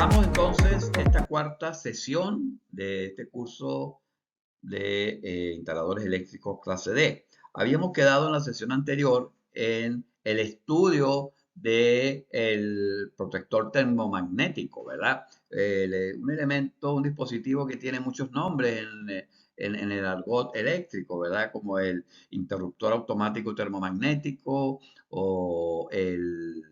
Comenzamos entonces esta cuarta sesión de este curso de instaladores eléctricos clase D. Habíamos quedado en la sesión anterior en el estudio del protector termomagnético, ¿verdad? Un elemento, un dispositivo que tiene muchos nombres en el argot eléctrico, ¿verdad? Como el interruptor automático termomagnético o el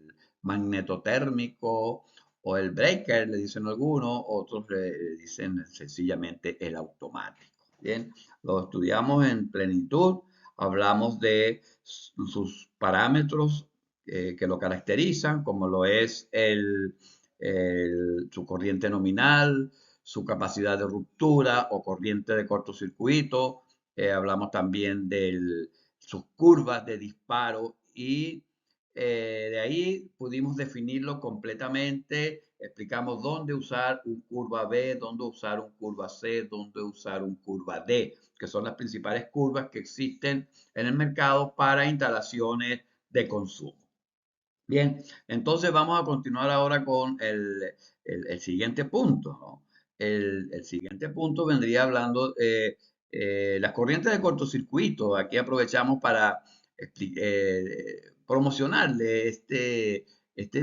magnetotérmico o el breaker, le dicen algunos, otros le dicen sencillamente el automático. Bien, lo estudiamos en plenitud, hablamos de sus parámetros que lo caracterizan, como lo es su corriente nominal, su capacidad de ruptura o corriente de cortocircuito. Hablamos también de sus curvas de disparo y de ahí pudimos definirlo completamente, explicamos dónde usar un curva B, dónde usar un curva C, dónde usar un curva D, que son las principales curvas que existen en el mercado para instalaciones de consumo. Bien, entonces vamos a continuar ahora con el siguiente punto, ¿no? El siguiente punto vendría hablando las corrientes de cortocircuito. Aquí aprovechamos para promocionarle este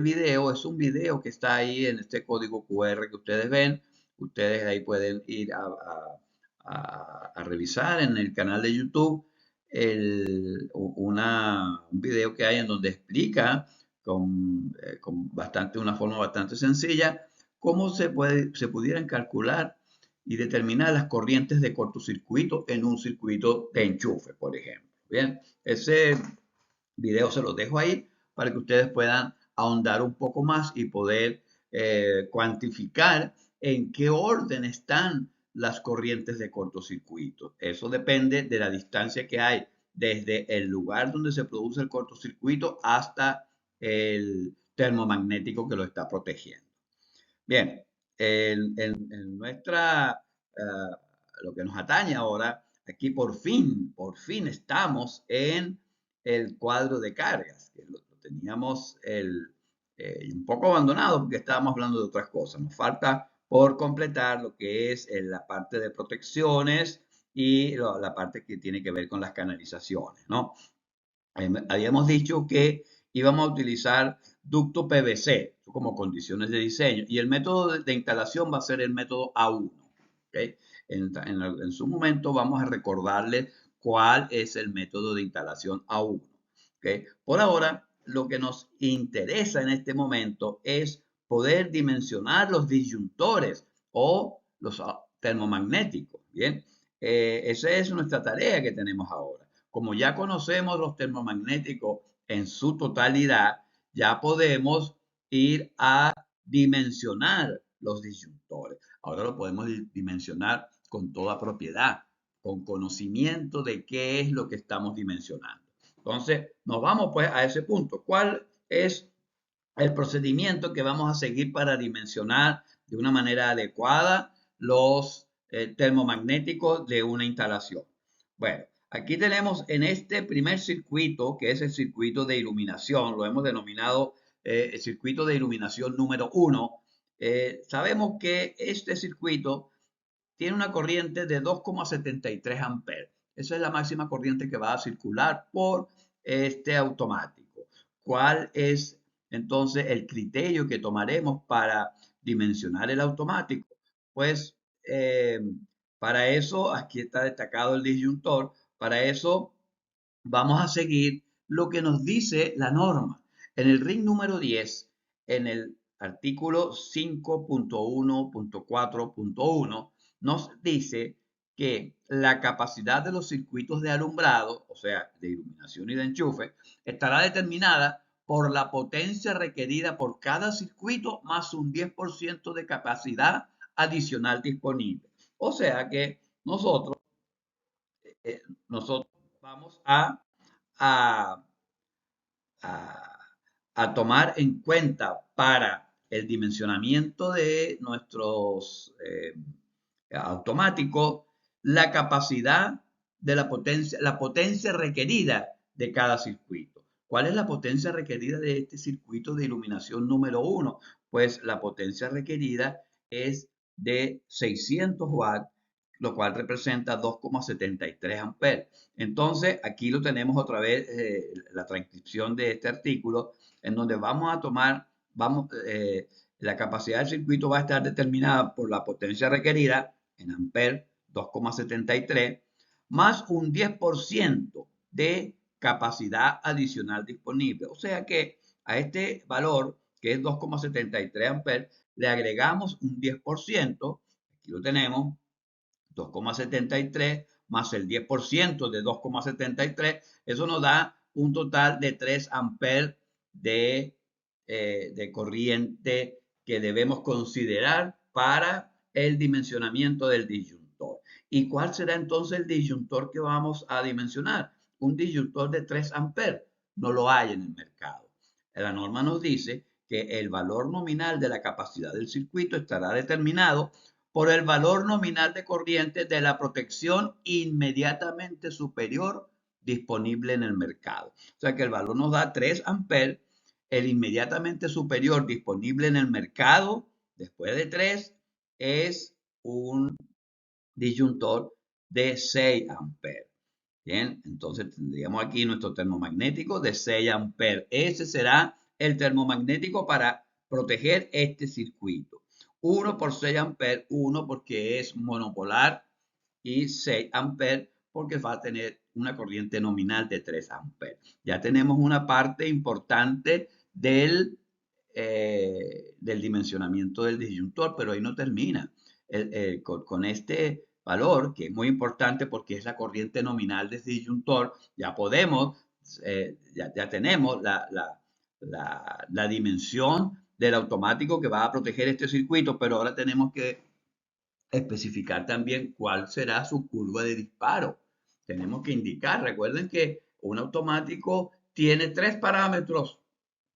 video. Es un video que está ahí en este código QR que ustedes ven. Ustedes ahí pueden ir a revisar en el canal de YouTube un video que hay en donde explica con una forma bastante sencilla, cómo se pudieran calcular y determinar las corrientes de cortocircuito en un circuito de enchufe, por ejemplo. Bien, ese video se los dejo ahí para que ustedes puedan ahondar un poco más y poder cuantificar en qué orden están las corrientes de cortocircuito. Eso depende de la distancia que hay desde el lugar donde se produce el cortocircuito hasta el termomagnético que lo está protegiendo. Bien, en nuestra, lo que nos atañe ahora, aquí por fin estamos en el cuadro de cargas, que lo teníamos un poco abandonado porque estábamos hablando de otras cosas. Nos falta por completar lo que es la parte de protecciones y la parte que tiene que ver con las canalizaciones, ¿no? Habíamos dicho que íbamos a utilizar ducto PVC como condiciones de diseño y el método de instalación va a ser el método A1. ¿Okay? En su momento vamos a recordarles cuál es el método de instalación A1. ¿Okay? Por ahora, lo que nos interesa en este momento es poder dimensionar los disyuntores o los termomagnéticos. Bien, esa es nuestra tarea que tenemos ahora. Como ya conocemos los termomagnéticos en su totalidad, ya podemos ir a dimensionar los disyuntores. Ahora lo podemos dimensionar con toda propiedad, con conocimiento de qué es lo que estamos dimensionando. Entonces, nos vamos pues a ese punto. ¿Cuál es el procedimiento que vamos a seguir para dimensionar de una manera adecuada los termomagnéticos de una instalación? Bueno, aquí tenemos en este primer circuito, que es el circuito de iluminación, lo hemos denominado el circuito de iluminación número 1. Sabemos que este circuito tiene una corriente de 2,73 amperes. Esa es la máxima corriente que va a circular por este automático. ¿Cuál es entonces el criterio que tomaremos para dimensionar el automático? Pues para eso, aquí está destacado el disyuntor, para eso vamos a seguir lo que nos dice la norma. En el RIN número 10, en el artículo 5.1.4.1, nos dice que la capacidad de los circuitos de alumbrado, o sea, de iluminación y de enchufe, estará determinada por la potencia requerida por cada circuito más un 10% de capacidad adicional disponible. O sea que nosotros vamos a, a tomar en cuenta para el dimensionamiento de nuestros automáticos la capacidad de la potencia requerida de cada circuito. ¿Cuál es la potencia requerida de este circuito de iluminación número 1? Pues la potencia requerida es de 600 watts, lo cual representa 2,73 amperes. Entonces, aquí lo tenemos otra vez, la transcripción de este artículo, en donde vamos a tomar, la capacidad del circuito va a estar determinada por la potencia requerida en amperes, 2,73, más un 10% de capacidad adicional disponible. O sea que a este valor, que es 2,73 amperes, le agregamos un 10%, aquí lo tenemos, 2,73 más el 10% de 2,73, eso nos da un total de 3 amperes de corriente que debemos considerar para el dimensionamiento del disyuntor. ¿Y cuál será entonces el disyuntor que vamos a dimensionar? Un disyuntor de 3 amperes. No lo hay en el mercado. La norma nos dice que el valor nominal de la capacidad del circuito estará determinado por el valor nominal de corriente de la protección inmediatamente superior disponible en el mercado. O sea que el valor nos da 3 amperes, el inmediatamente superior disponible en el mercado, después de 3, es un disyuntor de 6 amperes. Bien, entonces tendríamos aquí nuestro termomagnético de 6 amperes. Ese será el termomagnético para proteger este circuito. 1 por 6 amperes, 1 porque es monopolar y 6 amperes porque va a tener una corriente nominal de 3 amperes. Ya tenemos una parte importante del dimensionamiento del disyuntor, pero ahí no termina. Con este valor, que es muy importante porque es la corriente nominal del disyuntor, ya podemos, ya tenemos la dimensión del automático que va a proteger este circuito, pero ahora tenemos que especificar también cuál será su curva de disparo. Tenemos que indicar, recuerden que un automático tiene 3 parámetros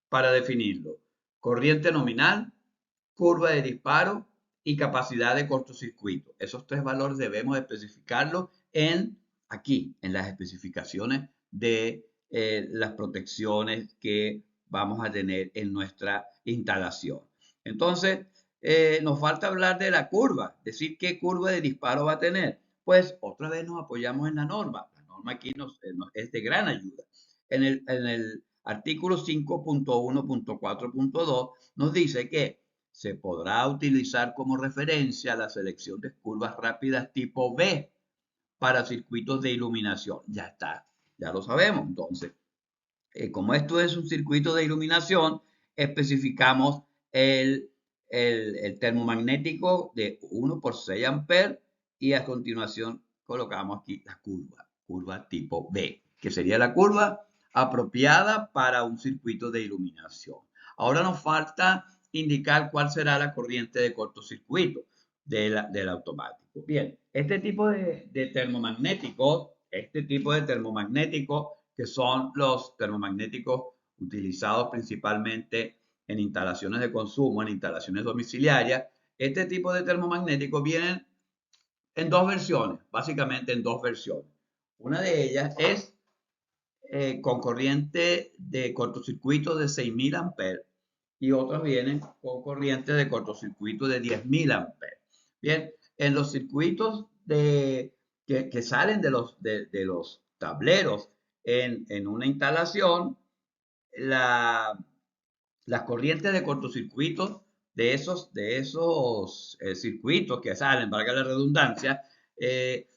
para definirlo: corriente nominal, curva de disparo y capacidad de cortocircuito. Esos 3 valores debemos especificarlos aquí, en las especificaciones de las protecciones que vamos a tener en nuestra instalación. Entonces, nos falta hablar de la curva, decir qué curva de disparo va a tener. Pues otra vez nos apoyamos en la norma. La norma aquí nos es de gran ayuda. En el artículo 5.1.4.2 nos dice que se podrá utilizar como referencia la selección de curvas rápidas tipo B para circuitos de iluminación. Ya está, ya lo sabemos. Entonces, como esto es un circuito de iluminación, especificamos el termomagnético de 1 por 6 amperes y a continuación colocamos aquí la curva tipo B, que sería la curva apropiada para un circuito de iluminación. Ahora nos falta indicar cuál será la corriente de cortocircuito del automático. Bien, este tipo de termomagnéticos, que son los termomagnéticos utilizados principalmente en instalaciones de consumo, en instalaciones domiciliarias, este tipo de termomagnéticos vienen en dos versiones, básicamente en dos versiones. Una de ellas es con corriente de cortocircuito de 6.000 amperes y otras vienen con corriente de cortocircuito de 10.000 amperes. Bien, en los circuitos que salen de los tableros en una instalación, las corrientes de cortocircuito de esos circuitos que salen, valga la redundancia,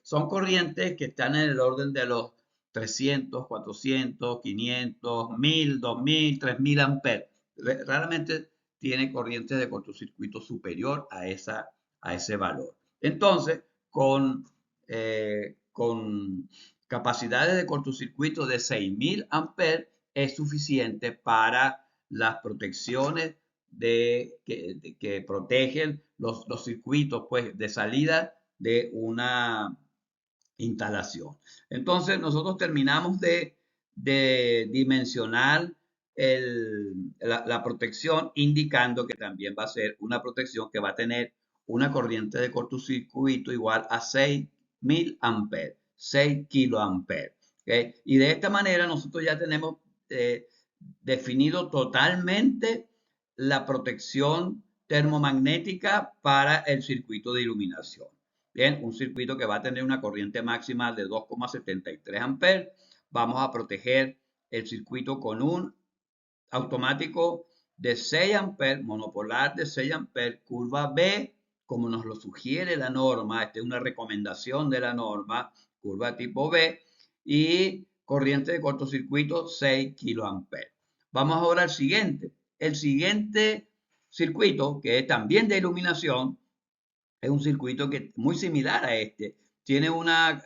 son corrientes que están en el orden de los 300, 400, 500, 1000, 2000, 3000 amperes. Raramente tiene corriente de cortocircuito superior a ese valor. Entonces, con capacidades de cortocircuito de 6000 amperes es suficiente para las protecciones que protegen los circuitos pues, de salida de una instalación. Entonces, nosotros terminamos de dimensionar la protección, indicando que también va a ser una protección que va a tener una corriente de cortocircuito igual a 6000 amperes, 6 kiloamperes. ¿Okay? Y de esta manera nosotros ya tenemos definido totalmente la protección termomagnética para el circuito de iluminación. Bien, un circuito que va a tener una corriente máxima de 2,73 amperes. Vamos a proteger el circuito con un automático de 6 amperes, monopolar de 6 amperes, curva B, como nos lo sugiere la norma. Esta es una recomendación de la norma, curva tipo B, y corriente de cortocircuito 6 kiloamperes. Vamos ahora al siguiente. El siguiente circuito, que es también de iluminación, es un circuito que muy similar a este. Tiene una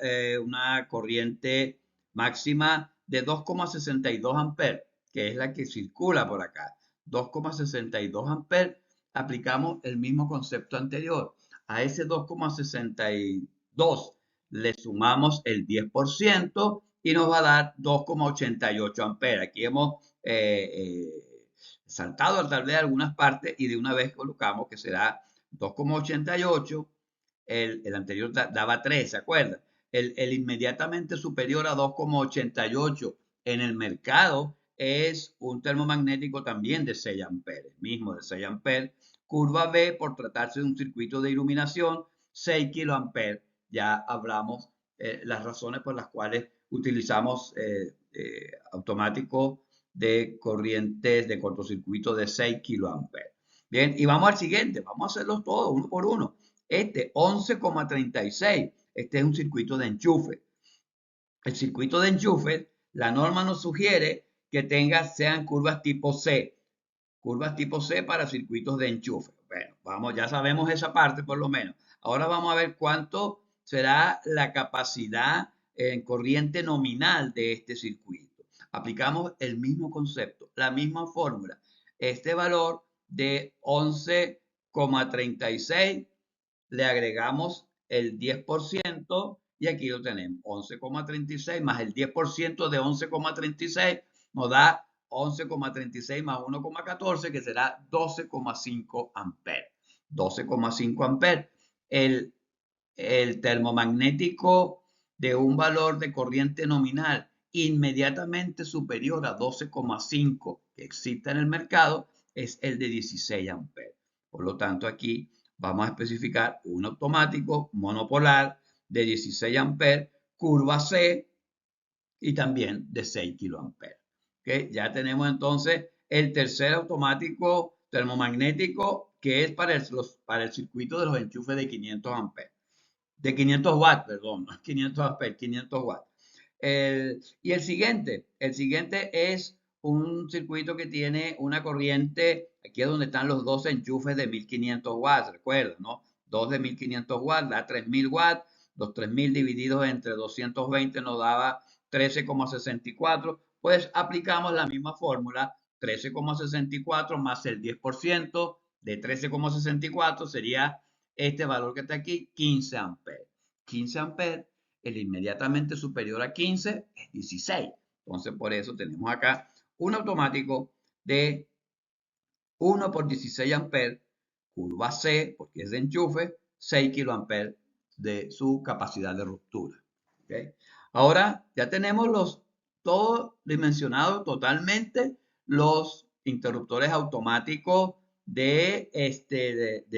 corriente máxima de 2,62 amperes, que es la que circula por acá. 2,62 amperes. Aplicamos el mismo concepto anterior. A ese 2,62 le sumamos el 10% y nos va a dar 2,88 amperes. Aquí hemos saltado tal vez algunas partes y de una vez colocamos que será 2,88. El anterior daba 3, ¿se acuerdan? El inmediatamente superior a 2,88 en el mercado es un termomagnético también de 6 amperes, mismo de 6 amperes. Curva B, por tratarse de un circuito de iluminación, 6 kiloamperes. Ya hablamos las razones por las cuales utilizamos automáticos de corrientes de cortocircuito de 6 kiloamperes. Bien, y vamos al siguiente, vamos a hacerlos todos uno por uno. Este 11,36, este es un circuito de enchufe. El circuito de enchufe, la norma nos sugiere que sean curvas tipo C. Curvas tipo C para circuitos de enchufe. Bueno, vamos, ya sabemos esa parte por lo menos. Ahora vamos a ver cuánto será la capacidad en corriente nominal de este circuito. Aplicamos el mismo concepto, la misma fórmula. Este valor de 11,36 le agregamos el 10% y aquí lo tenemos, 11,36 más el 10% de 11,36 nos da 11,36 más 1,14 que será 12,5 amperes. 12,5 amperes. El termomagnético de un valor de corriente nominal inmediatamente superior a 12,5 que existe en el mercado es el de 16 amperes. Por lo tanto, aquí vamos a especificar un automático monopolar de 16 amperes, curva C y también de 6 kiloamperes. ¿Okay? Ya tenemos entonces el tercer automático termomagnético que es para el circuito de los enchufes de 500 amperes. De 500 watts, perdón, 500 amperes, 500 watts. Y el siguiente es un circuito que tiene una corriente, aquí es donde están los dos enchufes de 1500 watts, recuerda, ¿no? Dos de 1500 watts da 3000 watts, los 3000 divididos entre 220 nos daba 13,64, pues aplicamos la misma fórmula, 13,64 más el 10% de 13,64 sería este valor que está aquí, 15 amperes. 15 amperes, el inmediatamente superior a 15 es 16. Entonces, por eso tenemos acá un automático de 1 por 16 amperes, curva C, porque es de enchufe, 6 kiloamperes de su capacidad de ruptura. ¿Okay? Ahora ya tenemos todo dimensionado totalmente los interruptores automáticos de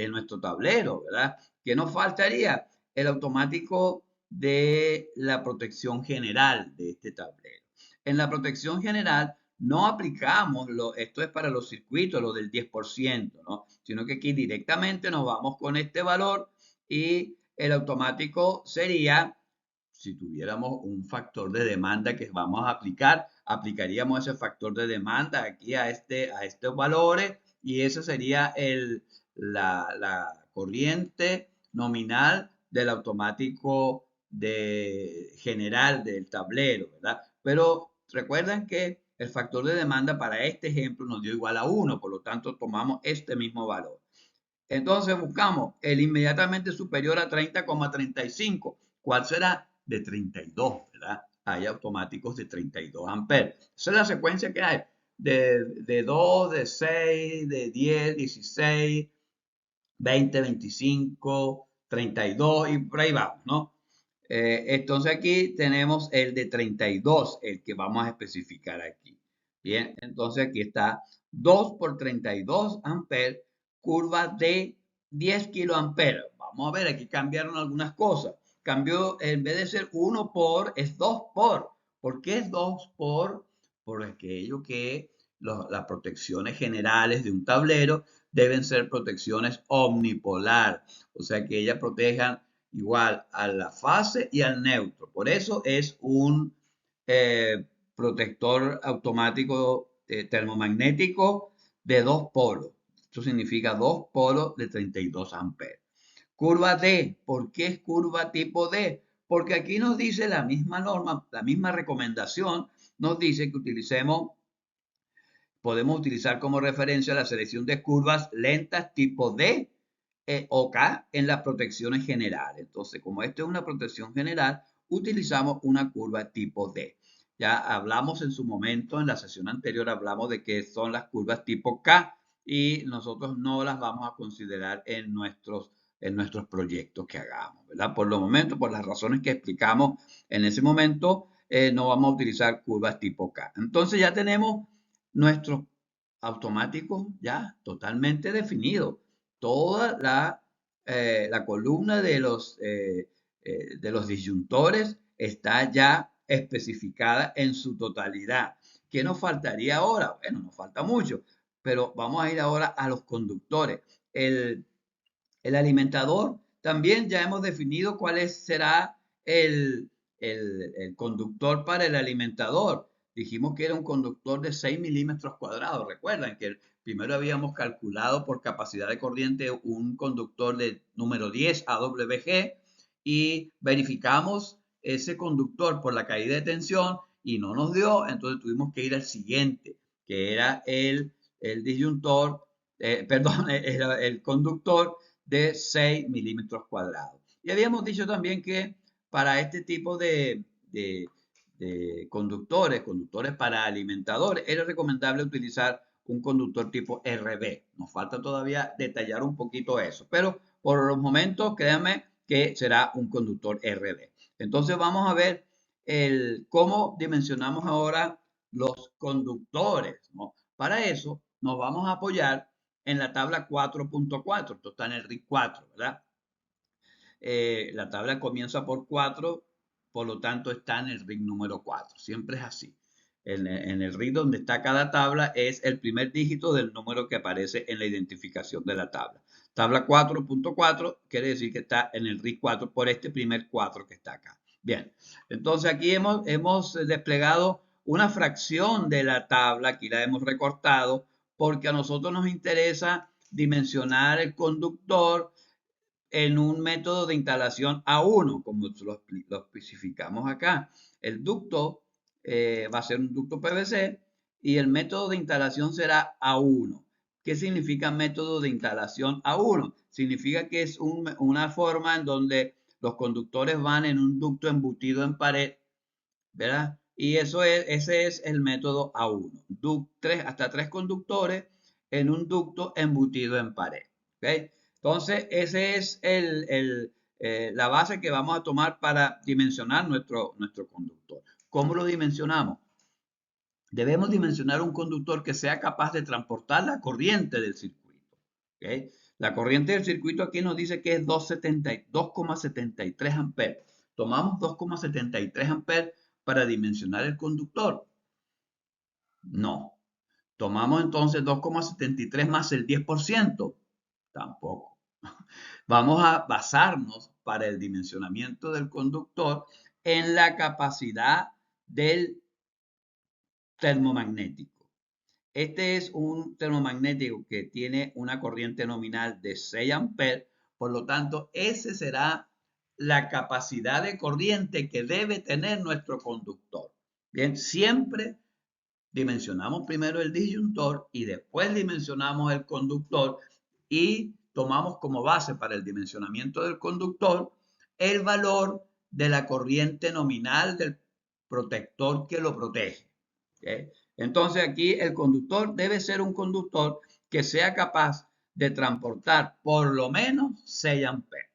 nuestro tablero, ¿verdad? ¿Qué nos faltaría? El automático de la protección general de este tablero. En la protección general no aplicamos, esto es para los circuitos, lo del 10%, ¿no? Sino que aquí directamente nos vamos con este valor y el automático sería, si tuviéramos un factor de demanda que vamos a aplicar, aplicaríamos ese factor de demanda aquí a estos valores y ese sería la corriente nominal del automático general del tablero, ¿verdad? Pero recuerden que el factor de demanda para este ejemplo nos dio igual a 1, por lo tanto tomamos este mismo valor. Entonces buscamos el inmediatamente superior a 30,35. ¿Cuál será? De 32, ¿verdad? Hay automáticos de 32 amperes. Esa es la secuencia que hay. De 2, de 6, de 10, 16, 20, 25, 32 y por ahí vamos, ¿no? Entonces aquí tenemos el de 32, el que vamos a especificar aquí. Bien, entonces aquí está 2 por 32 amperes, curva de 10 kiloamperes. Vamos a ver, aquí cambiaron algunas cosas. Cambió, en vez de ser 1 por, es 2 por. ¿Por qué es 2 por? Por aquello que las protecciones generales de un tablero deben ser protecciones omnipolar, o sea que ellas protejan igual a la fase y al neutro. Por eso es un protector automático termomagnético de 2 polos. Esto significa 2 polos de 32 amperes. Curva D. ¿Por qué es curva tipo D? Porque aquí nos dice la misma norma, la misma recomendación, nos dice que podemos utilizar como referencia la selección de curvas lentas tipo D o K en las protecciones generales. Entonces, como esto es una protección general, utilizamos una curva tipo D. Ya hablamos en su momento, en la sesión anterior, hablamos de que son las curvas tipo K y nosotros no las vamos a considerar en nuestros proyectos que hagamos, ¿verdad? Por los momentos, por las razones que explicamos en ese momento, no vamos a utilizar curvas tipo K. Entonces ya tenemos nuestros automáticos ya totalmente definidos. Toda la columna de los disyuntores está ya especificada en su totalidad. ¿Qué nos faltaría ahora? Bueno, nos falta mucho, pero vamos a ir ahora a los conductores. El alimentador, también ya hemos definido será el conductor para el alimentador. Dijimos que era un conductor de 6 milímetros cuadrados. Recuerdan que primero habíamos calculado por capacidad de corriente un conductor de número 10 AWG y verificamos ese conductor por la caída de tensión y no nos dio, entonces tuvimos que ir al siguiente, que era el disyuntor, perdón, era el conductor de 6 milímetros cuadrados. Y habíamos dicho también que para este tipo de conductores para alimentadores, era recomendable utilizar un conductor tipo RB. Nos falta todavía detallar un poquito eso, pero por los momentos, créanme que será un conductor RB. Entonces vamos a ver cómo dimensionamos ahora los conductores, ¿no? Para eso nos vamos a apoyar en la tabla 4.4. Esto está en el RIC 4, ¿verdad? La tabla comienza por 4, por lo tanto está en el RIC número 4. Siempre es así. En el RIC donde está cada tabla es el primer dígito del número que aparece en la identificación de la tabla. Tabla 4.4 quiere decir que está en el RIC 4 por este primer 4 que está acá. Bien, entonces aquí hemos desplegado una fracción de la tabla, aquí la hemos recortado, porque a nosotros nos interesa dimensionar el conductor en un método de instalación A1, como lo especificamos acá. El ducto va a ser un ducto PVC y el método de instalación será A1. ¿Qué significa método de instalación A1? Significa que es una forma en donde los conductores van en un ducto embutido en pared, ¿verdad? Y ese es el método A1. Hasta 3 conductores en un ducto embutido en pared. ¿Okay? Entonces, esa es la base que vamos a tomar para dimensionar nuestro conductor. ¿Cómo lo dimensionamos? Debemos dimensionar un conductor que sea capaz de transportar la corriente del circuito. ¿Okay? La corriente del circuito aquí nos dice que es 2,73 amperes. Tomamos 2,73 amperes para dimensionar el conductor. No. Tomamos entonces 2,73 más el 10%. Tampoco. Vamos a basarnos para el dimensionamiento del conductor en la capacidad del termomagnético. Este es un termomagnético que tiene una corriente nominal de 6 amperes, por lo tanto, esa será la capacidad de corriente que debe tener nuestro conductor. Bien, siempre dimensionamos primero el disyuntor y después dimensionamos el conductor y tomamos como base para el dimensionamiento del conductor el valor de la corriente nominal del protector que lo protege. ¿Okay? Entonces aquí el conductor debe ser un conductor que sea capaz de transportar por lo menos 6 amperes.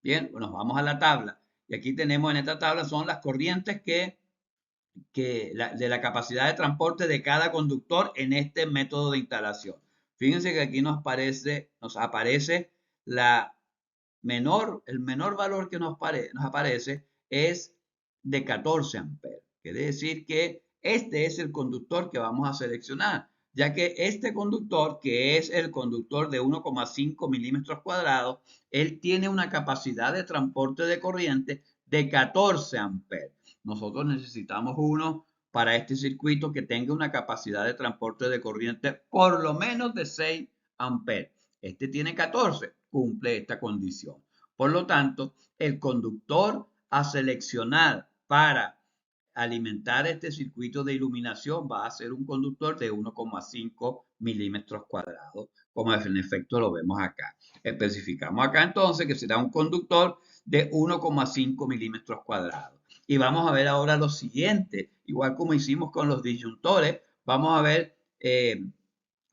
Bien, nos vamos a la tabla. Y aquí tenemos en esta tabla son las corrientes que de la capacidad de transporte de cada conductor en este método de instalación. Fíjense que aquí nos aparece el menor valor que nos aparece es de 14 amperes. Quiere decir que este es el conductor que vamos a seleccionar, ya que este conductor, que es el conductor de 1,5 milímetros cuadrados, él tiene una capacidad de transporte de corriente de 14 amperes. Nosotros necesitamos uno para este circuito que tenga una capacidad de transporte de corriente por lo menos de 6 amperes. Este tiene 14, cumple esta condición. Por lo tanto, el conductor a seleccionar para alimentar este circuito de iluminación va a ser un conductor de 1,5 milímetros cuadrados, como en efecto lo vemos acá. Especificamos acá entonces que será un conductor de 1,5 milímetros cuadrados. Y vamos a ver ahora lo siguiente, igual como hicimos con los disyuntores, vamos a ver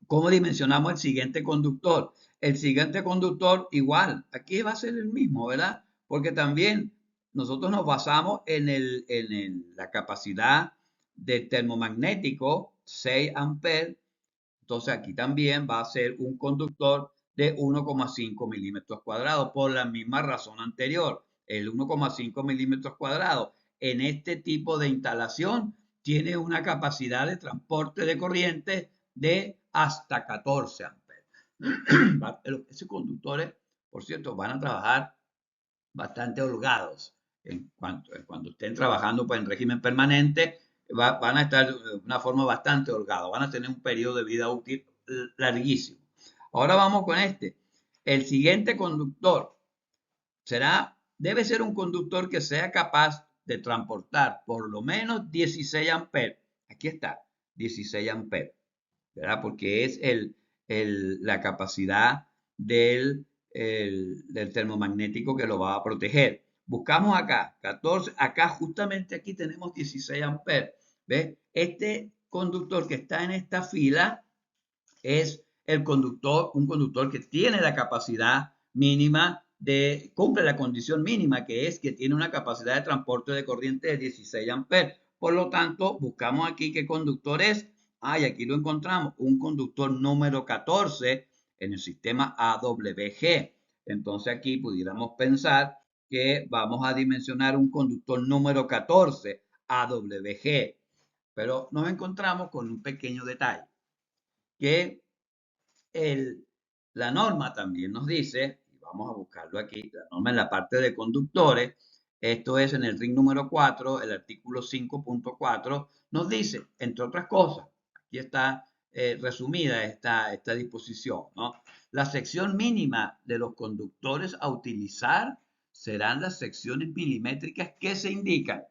cómo dimensionamos el siguiente conductor. El siguiente conductor igual, aquí va a ser el mismo, ¿verdad? Porque también nosotros nos basamos en la capacidad del termomagnético, 6 amperes. Entonces aquí también va a ser un conductor de 1,5 milímetros cuadrados por la misma razón anterior. El 1,5 milímetros cuadrados en este tipo de instalación tiene una capacidad de transporte de corriente de hasta 14 amperes. Esos conductores, por cierto, van a trabajar bastante holgados cuando estén trabajando pues, en régimen permanente, van a estar de una forma bastante holgada, van a tener un periodo de vida útil larguísimo. Ahora vamos con este. El siguiente conductor debe ser un conductor que sea capaz de transportar por lo menos 16 amperes. Aquí está, 16 amperes, ¿verdad? Porque es la capacidad del termomagnético que lo va a proteger. Buscamos acá, 14, acá justamente aquí tenemos 16 amperes. ¿Ves? Este conductor que está en esta fila es un conductor que tiene la capacidad mínima cumple la condición mínima, que es que tiene una capacidad de transporte de corriente de 16 amperes. Por lo tanto, buscamos aquí qué conductor es. Y aquí lo encontramos, un conductor número 14 en el sistema AWG. Entonces aquí pudiéramos pensar que vamos a dimensionar un conductor número 14 AWG. Pero nos encontramos con un pequeño detalle, que la norma también nos dice, y vamos a buscarlo aquí, la norma en la parte de conductores, esto es en el RIN número 4, el artículo 5.4, nos dice, entre otras cosas, aquí está resumida esta disposición, ¿no? La sección mínima de los conductores a utilizar serán las secciones milimétricas que se indican,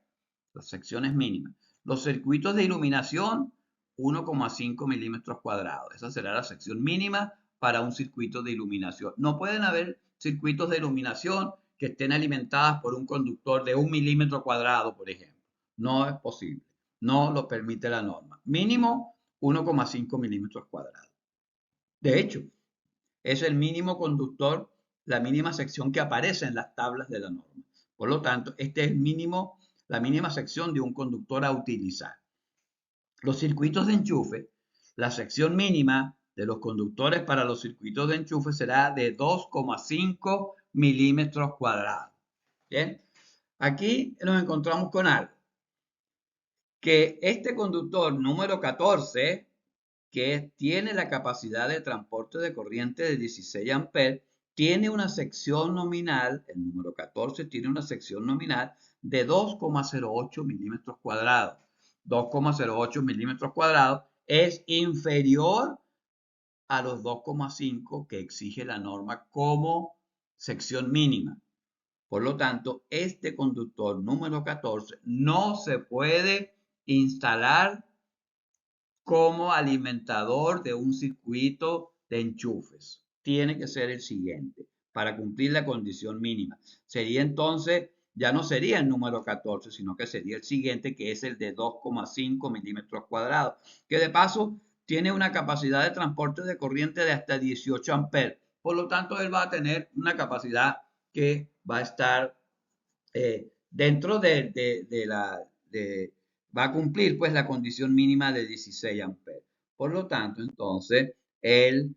las secciones mínimas. Los circuitos de iluminación 1,5 milímetros cuadrados. Esa será la sección mínima para un circuito de iluminación. No pueden haber circuitos de iluminación que estén alimentadas por un conductor de 1 milímetro cuadrado, por ejemplo. No es posible. No lo permite la norma. Mínimo 1,5 milímetros cuadrados. De hecho, es el mínimo conductor, la mínima sección que aparece en las tablas de la norma. Por lo tanto, este es la mínima sección de un conductor a utilizar. Los circuitos de enchufe, la sección mínima de los conductores para los circuitos de enchufe será de 2,5 milímetros cuadrados. Bien, aquí nos encontramos con algo, que este conductor número 14, que tiene la capacidad de transporte de corriente de 16 amperes, tiene una sección nominal, el número 14 tiene una sección nominal de 2,08 milímetros cuadrados. 2,08 milímetros cuadrados es inferior a los 2,5 que exige la norma como sección mínima. Por lo tanto, este conductor número 14 no se puede instalar como alimentador de un circuito de enchufes. Tiene que ser el siguiente para cumplir la condición mínima. Sería entonces, ya no sería el número 14, sino que sería el siguiente, que es el de 2,5 milímetros cuadrados, que de paso tiene una capacidad de transporte de corriente de hasta 18 amperes. Por lo tanto, él va a tener una capacidad que va a estar dentro de va a cumplir pues la condición mínima de 16 amperes. Por lo tanto, entonces, el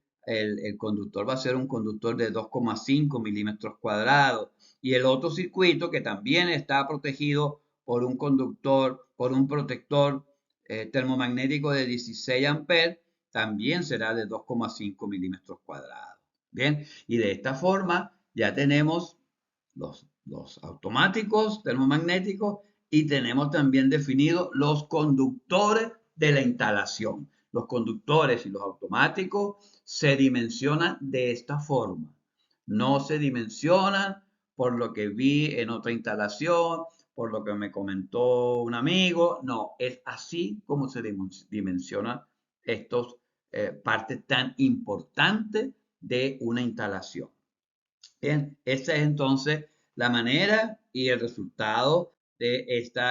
conductor va a ser un conductor de 2,5 milímetros cuadrados y el otro circuito que también está protegido por un conductor, por un protector termomagnético de 16 amperes, también será de 2,5 milímetros cuadrados. Bien, y de esta forma ya tenemos los automáticos termomagnéticos y tenemos también definidos los conductores de la instalación. Los conductores y los automáticos se dimensionan de esta forma. No se dimensionan por lo que vi en otra instalación, por lo que me comentó un amigo. No, es así como se dimensionan estos partes tan importantes de una instalación. Bien, esta es entonces la manera y el resultado de este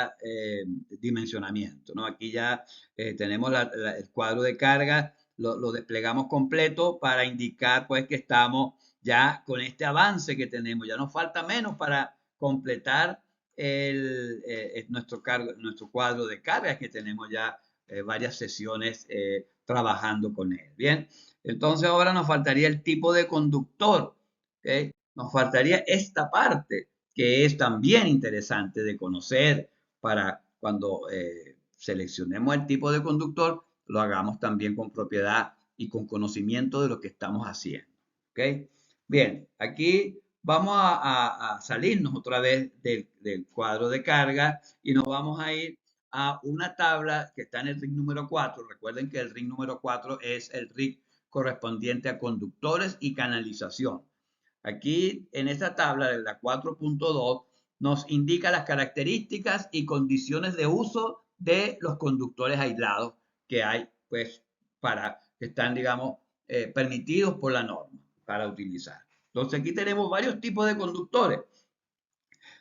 dimensionamiento, ¿no? Aquí ya tenemos el cuadro de carga, lo desplegamos completo para indicar pues que estamos ya con este avance que tenemos. Ya nos falta menos para completar nuestro cuadro de carga, que tenemos ya varias sesiones trabajando con él. Bien, entonces ahora nos faltaría el tipo de conductor. ¿Okay? Nos faltaría esta parte que es también interesante de conocer para cuando seleccionemos el tipo de conductor, lo hagamos también con propiedad y con conocimiento de lo que estamos haciendo. ¿Okay? Bien, aquí vamos a salirnos otra vez del cuadro de carga y nos vamos a ir a una tabla que está en el ring número 4. Recuerden que el ring número 4 es el ring correspondiente a conductores y canalización. Aquí en esta tabla de la 4.2 nos indica las características y condiciones de uso de los conductores aislados que hay, pues, que están, digamos, permitidos por la norma para utilizar. Entonces aquí tenemos varios tipos de conductores,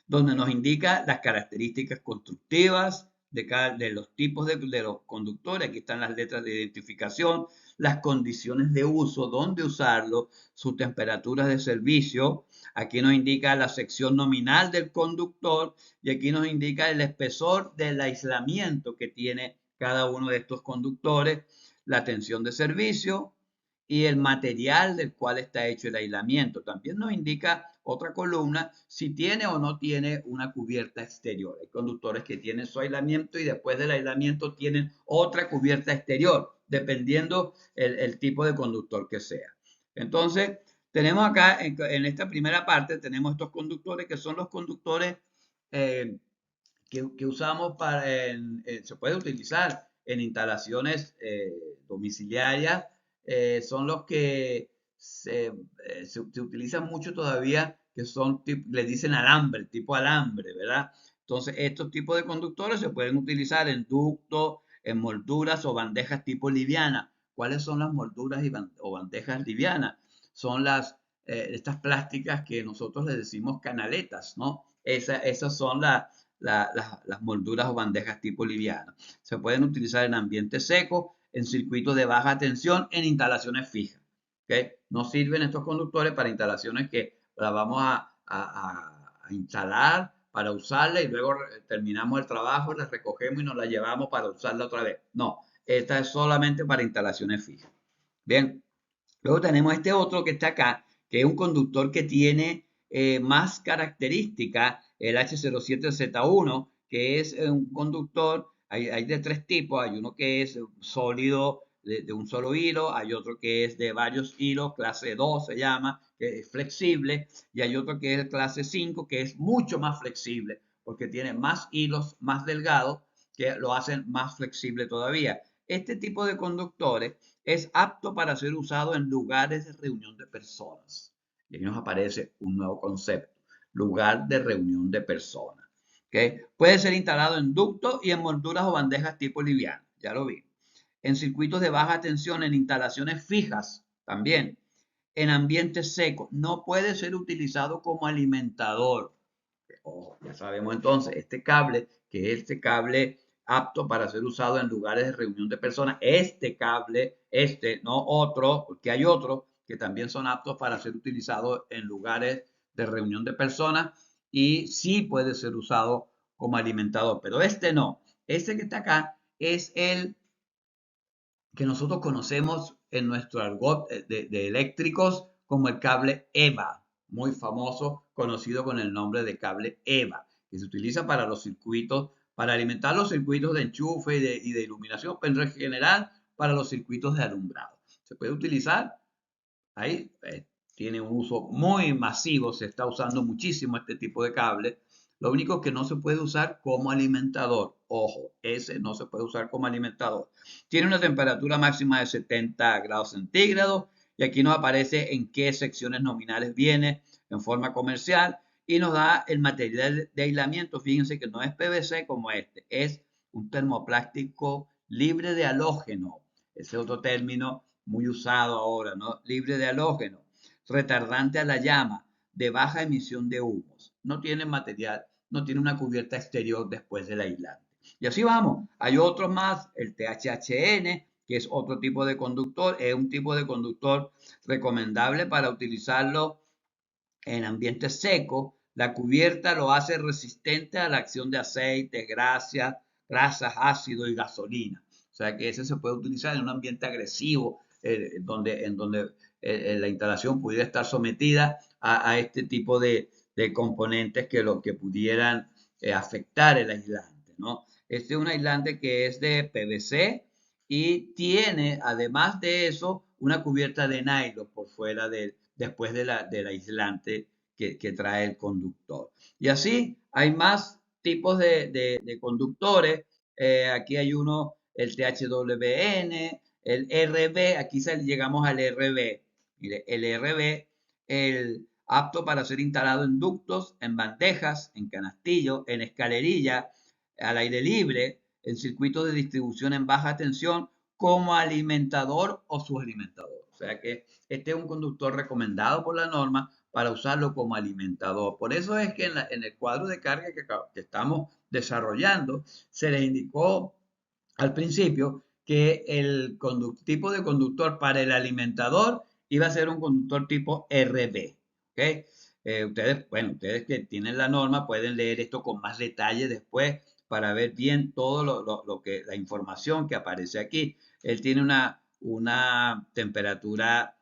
donde nos indica las características constructivas de los tipos de los conductores. Aquí están las letras de identificación, las condiciones de uso, dónde usarlo, sus temperaturas de servicio. Aquí nos indica la sección nominal del conductor y aquí nos indica el espesor del aislamiento que tiene cada uno de estos conductores, la tensión de servicio y el material del cual está hecho el aislamiento. También nos indica otra columna si tiene o no tiene una cubierta exterior. Hay conductores que tienen su aislamiento y después del aislamiento tienen otra cubierta exterior, dependiendo el tipo de conductor que sea. Entonces, tenemos acá en esta primera parte, tenemos estos conductores que son los conductores que usamos para, se puede utilizar en instalaciones domiciliarias, son los que se utilizan mucho todavía, que son, le dicen alambre, tipo alambre, ¿verdad? Entonces, estos tipos de conductores se pueden utilizar en ductos, en molduras o bandejas tipo liviana. ¿Cuáles son las molduras o bandejas livianas? Son estas plásticas que nosotros le decimos canaletas, ¿no? Esas son las molduras o bandejas tipo liviana. Se pueden utilizar en ambiente seco, en circuitos de baja tensión, en instalaciones fijas. ¿Okay? No sirven estos conductores para instalaciones que las vamos a instalar para usarla y luego terminamos el trabajo, la recogemos y nos la llevamos para usarla otra vez. No, esta es solamente para instalaciones fijas. Bien, luego tenemos este otro que está acá, que es un conductor que tiene más características, el H07Z1, que es un conductor, hay de tres tipos, hay uno que es sólido de un solo hilo, hay otro que es de varios hilos, clase 2 se llama, que es flexible, y hay otro que es clase 5, que es mucho más flexible, porque tiene más hilos más delgados que lo hacen más flexible todavía. Este tipo de conductores es apto para ser usado en lugares de reunión de personas. Y aquí nos aparece un nuevo concepto, lugar de reunión de personas. ¿Okay? Puede ser instalado en ductos y en molduras o bandejas tipo liviana, ya lo vi. En circuitos de baja tensión, en instalaciones fijas también. En ambientes secos, no puede ser utilizado como alimentador. Oh, ya sabemos entonces, este cable, que es este cable apto para ser usado en lugares de reunión de personas, este cable, no otro, porque hay otros que también son aptos para ser utilizados en lugares de reunión de personas y sí puede ser usado como alimentador, pero este no. Este que está acá es el que nosotros conocemos en nuestro argot de eléctricos como el cable EVA, muy famoso, conocido con el nombre de cable EVA, que se utiliza para los circuitos, para alimentar los circuitos de enchufe y de iluminación, pero en general para los circuitos de alumbrado. Se puede utilizar ahí, tiene un uso muy masivo, se está usando muchísimo este tipo de cable. Lo único que no se puede usar como alimentador. Ojo, ese no se puede usar como alimentador. Tiene una temperatura máxima de 70 grados centígrados y aquí nos aparece en qué secciones nominales viene en forma comercial y nos da el material de aislamiento. Fíjense que no es PVC como este, es un termoplástico libre de halógeno. Ese es otro término muy usado ahora, ¿no? Libre de halógeno, retardante a la llama, de baja emisión de humos. No tiene material, no tiene una cubierta exterior después del aislante. Y así vamos. Hay otros más, el THHN, que es otro tipo de conductor, es un tipo de conductor recomendable para utilizarlo en ambientes secos. La cubierta lo hace resistente a la acción de aceites, grasas, ácido y gasolina. O sea que ese se puede utilizar en un ambiente agresivo, en donde la instalación pudiera estar sometida a este tipo de componentes que pudieran afectar el aislante, ¿no? Este es un aislante que es de PVC y tiene, además de eso, una cubierta de nylon por fuera después del aislante que trae el conductor. Y así hay más tipos de conductores. Aquí hay uno, el THWN, el RB, aquí llegamos al RB. Mire, el RB, el apto para ser instalado en ductos, en bandejas, en canastillo, en escalerilla, al aire libre, en circuitos de distribución en baja tensión, como alimentador o subalimentador. O sea que este es un conductor recomendado por la norma para usarlo como alimentador. Por eso es que en el cuadro de carga que estamos desarrollando se les indicó al principio que el tipo de conductor para el alimentador iba a ser un conductor tipo RB. ¿Okay? Ustedes que tienen la norma pueden leer esto con más detalle después para ver bien todo la información que aparece aquí. Él tiene una temperatura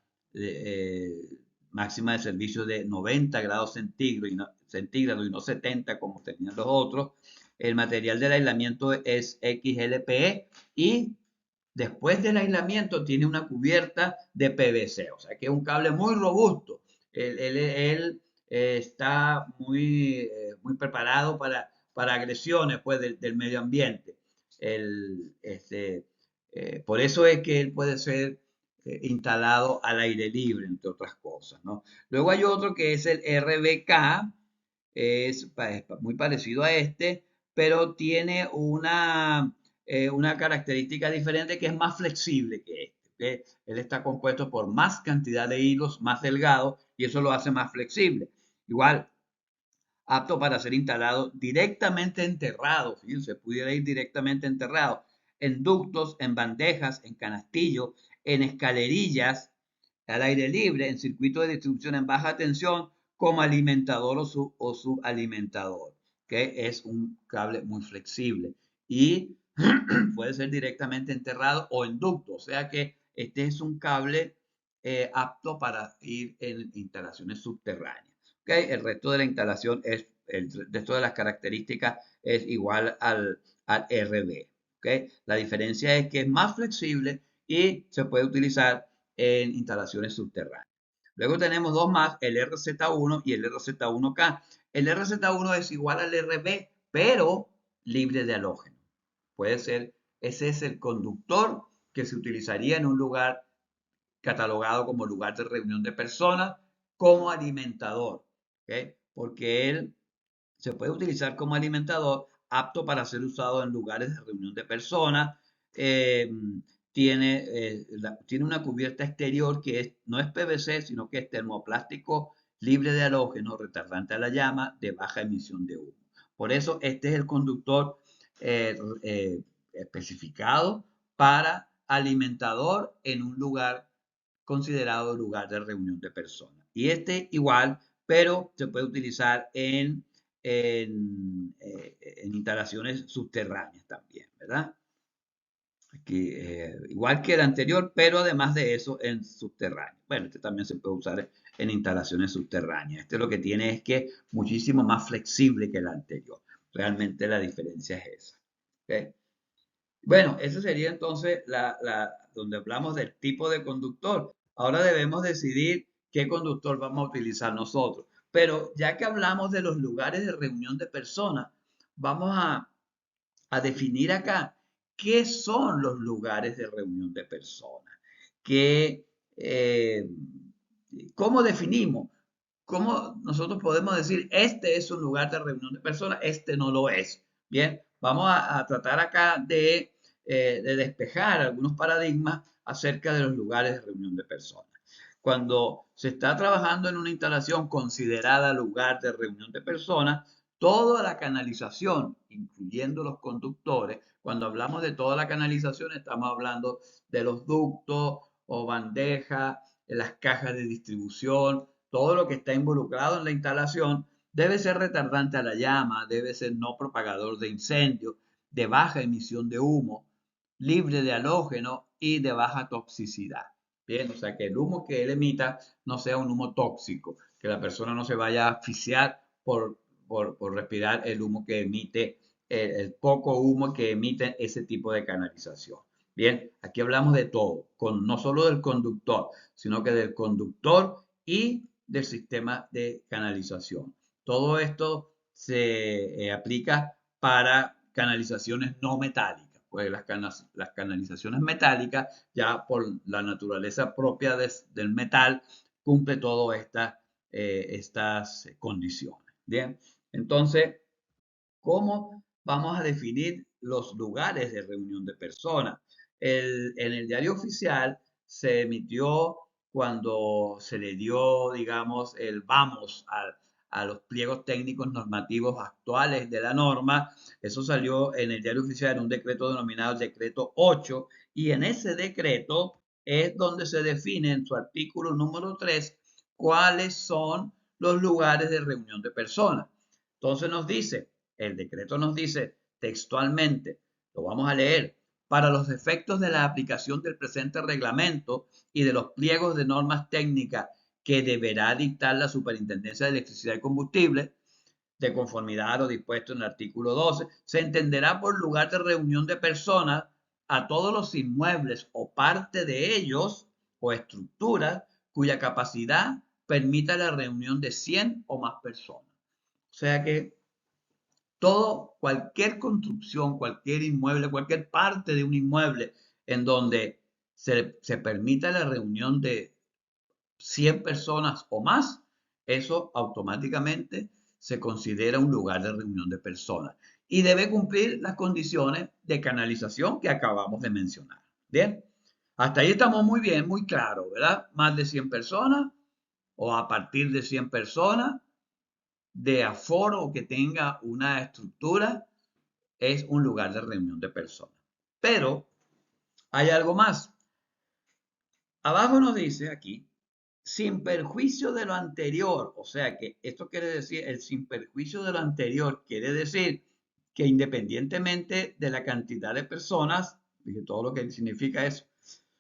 máxima de servicio de 90 grados centígrados y no 70 como tenían los otros. El material del aislamiento es XLPE y después del aislamiento tiene una cubierta de PVC, o sea que es un cable muy robusto. Él está muy preparado para agresiones pues, del medio ambiente. Por eso es que él puede ser instalado al aire libre, entre otras cosas, ¿no? Luego hay otro que es el RBK, es muy parecido a este, pero tiene una característica diferente que es más flexible que este. ¿Okay? Él está compuesto por más cantidad de hilos, más delgado, y eso lo hace más flexible. Igual, apto para ser instalado directamente enterrado, fíjense, pudiera ir directamente enterrado en ductos, en bandejas, en canastillos, en escalerillas, al aire libre, en circuitos de distribución en baja tensión, como alimentador o subalimentador, que es un cable muy flexible y puede ser directamente enterrado o en ducto, o sea que este es un cable apto para ir en instalaciones subterráneas. ¿Okay? El resto de la instalación el resto de las características es igual al RB. ¿Okay? La diferencia es que es más flexible y se puede utilizar en instalaciones subterráneas. Luego tenemos dos más, el RZ1 y el RZ1K. El RZ1 es igual al RB, pero libre de halógeno. Puede ser, ese es el conductor que se utilizaría en un lugar catalogado como lugar de reunión de personas como alimentador, ¿okay? Porque él se puede utilizar como alimentador apto para ser usado en lugares de reunión de personas. Eh, tiene una cubierta exterior que no es PVC, sino que es termoplástico libre de halógeno, retardante a la llama, de baja emisión de humo. Por eso este es el conductor especificado para alimentador en un lugar considerado lugar de reunión de personas. Y este igual, pero se puede utilizar en instalaciones subterráneas también, ¿verdad? Aquí, igual que el anterior, pero además de eso en subterráneo. Bueno, este también se puede usar en instalaciones subterráneas. Este lo que tiene es que es muchísimo más flexible que el anterior. Realmente la diferencia es esa. ¿Ok? Bueno, eso sería entonces donde hablamos del tipo de conductor. Ahora debemos decidir qué conductor vamos a utilizar nosotros. Pero ya que hablamos de los lugares de reunión de personas, vamos a definir acá qué son los lugares de reunión de personas. ¿Qué, eh, ¿Cómo definimos? ¿Cómo nosotros podemos decir, este es un lugar de reunión de personas, este no lo es? Bien, vamos a tratar acá de despejar algunos paradigmas acerca de los lugares de reunión de personas. Cuando se está trabajando en una instalación considerada lugar de reunión de personas, toda la canalización, incluyendo los conductores, cuando hablamos de toda la canalización estamos hablando de los ductos o bandejas, las cajas de distribución, todo lo que está involucrado en la instalación debe ser retardante a la llama, debe ser no propagador de incendios, de baja emisión de humo, libre de halógeno y de baja toxicidad. Bien, o sea que el humo que él emita no sea un humo tóxico, que la persona no se vaya a asfixiar por respirar el humo que emite, el poco humo que emite ese tipo de canalización. Bien, aquí hablamos de todo, no solo del conductor, sino que del conductor y del sistema de canalización. Todo esto se aplica para canalizaciones no metálicas, pues las canalizaciones metálicas, ya por la naturaleza propia del metal, cumple todas estas condiciones. Bien, entonces, ¿cómo vamos a definir los lugares de reunión de personas? En el diario oficial se emitió cuando se le dio, digamos, el vamos a los pliegos técnicos normativos actuales de la norma. Eso salió en el diario oficial en un decreto denominado el Decreto 8 y en ese decreto es donde se define en su artículo número 3 cuáles son los lugares de reunión de personas. Entonces nos dice, el decreto nos dice textualmente, lo vamos a leer, para los efectos de la aplicación del presente reglamento y de los pliegos de normas técnicas que deberá dictar la Superintendencia de Electricidad y Combustible, de conformidad a lo dispuesto en el artículo 12, se entenderá por lugar de reunión de personas a todos los inmuebles o parte de ellos o estructuras cuya capacidad permita la reunión de 100 o más personas. O sea que cualquier construcción, cualquier inmueble, cualquier parte de un inmueble en donde se permita la reunión de 100 personas o más, eso automáticamente se considera un lugar de reunión de personas y debe cumplir las condiciones de canalización que acabamos de mencionar. Bien, hasta ahí estamos muy bien, muy claros, ¿verdad? Más de 100 personas o a partir de 100 personas de aforo que tenga una estructura es un lugar de reunión de personas. Pero hay algo más. Abajo nos dice aquí, sin perjuicio de lo anterior, o sea que esto quiere decir, el sin perjuicio de lo anterior quiere decir que independientemente de la cantidad de personas, dije todo lo que significa eso,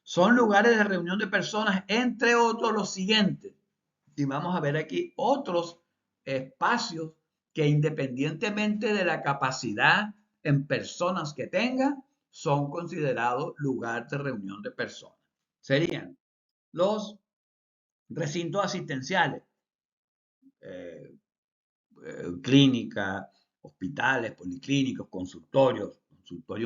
son lugares de reunión de personas, entre otros los siguientes. Y vamos a ver aquí otros espacios que independientemente de la capacidad en personas que tenga, son considerados lugar de reunión de personas. Serían los recintos asistenciales, eh, clínicas, hospitales, policlínicos, consultorio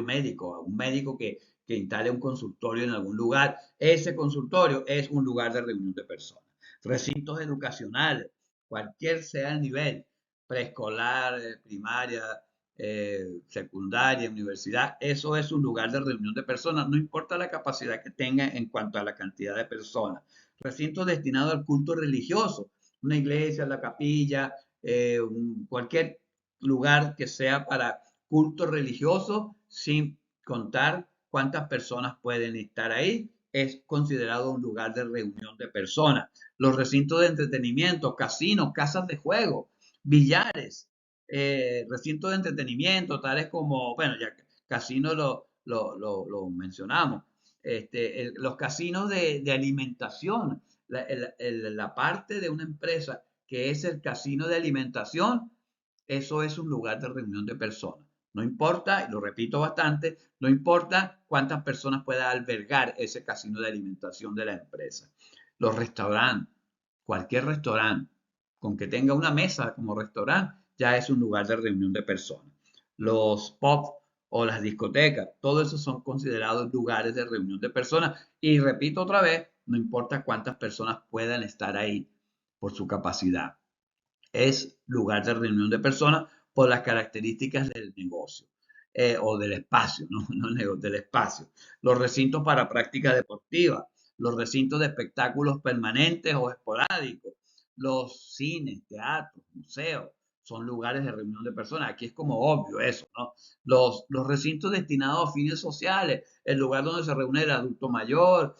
médico, un médico que instale un consultorio en algún lugar. Ese consultorio es un lugar de reunión de personas. Recintos educacionales, cualquier sea el nivel, preescolar, primaria, secundaria, universidad, eso es un lugar de reunión de personas, no importa la capacidad que tenga en cuanto a la cantidad de personas. Recintos destinados al culto religioso, una iglesia, la capilla, cualquier lugar que sea para culto religioso, sin contar cuántas personas pueden estar ahí, es considerado un lugar de reunión de personas. Los recintos de entretenimiento, casinos, casas de juego, billares, recintos de entretenimiento, tales como, bueno, ya casinos lo mencionamos, los casinos de alimentación, la parte de una empresa que es el casino de alimentación, eso es un lugar de reunión de personas. No importa, y lo repito bastante, no importa cuántas personas pueda albergar ese casino de alimentación de la empresa. Los restaurantes, cualquier restaurante, con que tenga una mesa como restaurante, ya es un lugar de reunión de personas. Los pubs o las discotecas, todo eso son considerados lugares de reunión de personas. Y repito otra vez, no importa cuántas personas puedan estar ahí por su capacidad. Es lugar de reunión de personas por las características del negocio o del espacio, no del espacio. Los recintos para práctica deportiva, los recintos de espectáculos permanentes o esporádicos, los cines, teatros, museos, son lugares de reunión de personas. Aquí es como obvio eso, ¿no? Los recintos destinados a fines sociales, el lugar donde se reúne el adulto mayor,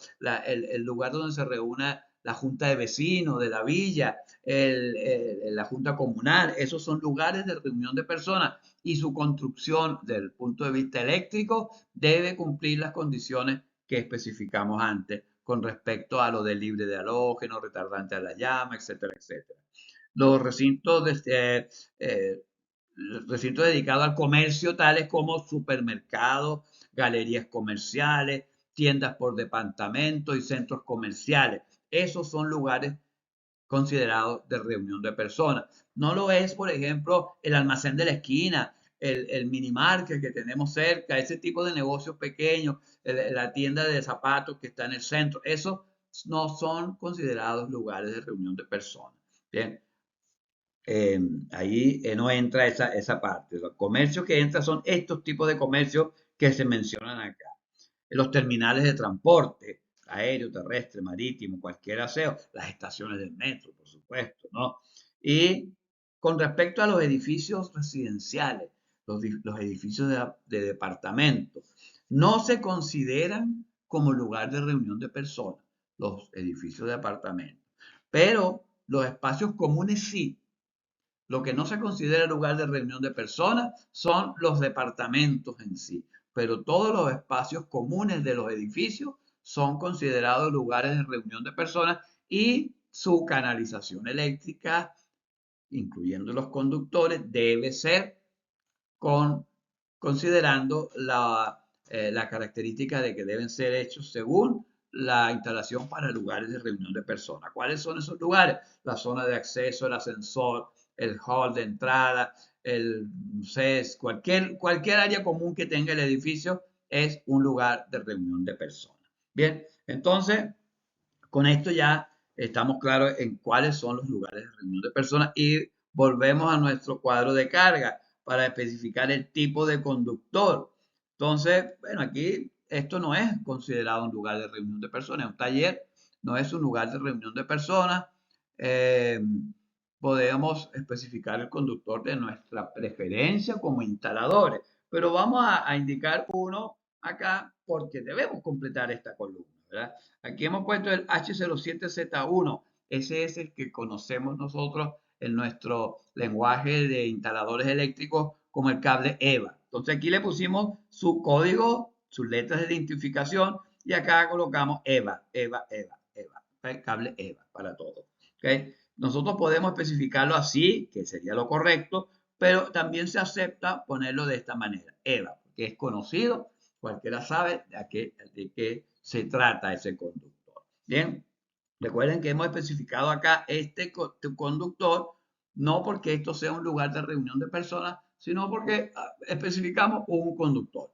el lugar donde se reúne la junta de vecinos de la villa, la junta comunal, esos son lugares de reunión de personas y su construcción desde el punto de vista eléctrico debe cumplir las condiciones que especificamos antes con respecto a lo de libre de halógeno, retardante a la llama, etcétera, etcétera. Los recintos dedicados al comercio, tales como supermercados, galerías comerciales, tiendas por departamento y centros comerciales. Esos son lugares considerados de reunión de personas. No lo es, por ejemplo, el almacén de la esquina, el mini market que tenemos cerca, ese tipo de negocios pequeños, la tienda de zapatos que está en el centro. Esos no son considerados lugares de reunión de personas. Bien, ahí no entra esa parte. Los comercios que entran son estos tipos de comercios que se mencionan acá. Los terminales de transporte, aéreo, terrestre, marítimo, cualquier aseo, las estaciones del metro, por supuesto, ¿no? Y con respecto a los edificios residenciales, los edificios de departamentos, no se consideran como lugar de reunión de personas, los edificios de apartamentos, pero los espacios comunes sí. Lo que no se considera lugar de reunión de personas son los departamentos en sí, pero todos los espacios comunes de los edificios son considerados lugares de reunión de personas y su canalización eléctrica, incluyendo los conductores, debe ser considerando la característica de que deben ser hechos según la instalación para lugares de reunión de personas. ¿Cuáles son esos lugares? La zona de acceso, el ascensor, el hall de entrada, el CES, cualquier área común que tenga el edificio es un lugar de reunión de personas. Bien, entonces, con esto ya estamos claros en cuáles son los lugares de reunión de personas y volvemos a nuestro cuadro de carga para especificar el tipo de conductor. Entonces, bueno, aquí esto no es considerado un lugar de reunión de personas, un taller no es un lugar de reunión de personas. Eh, Podemos especificar el conductor de nuestra preferencia como instaladores, pero vamos a indicar uno acá porque debemos completar esta columna, ¿verdad? Aquí hemos puesto el H07Z1, ese es el que conocemos nosotros en nuestro lenguaje de instaladores eléctricos como el cable EVA. Entonces aquí le pusimos su código, sus letras de identificación y acá colocamos EVA, el cable EVA para todo. ¿Okay? Nosotros podemos especificarlo así, que sería lo correcto, pero también se acepta ponerlo de esta manera, EVA, porque es conocido, cualquiera sabe de qué se trata ese conductor. Bien, recuerden que hemos especificado acá este conductor, no porque esto sea un lugar de reunión de personas, sino porque especificamos un conductor.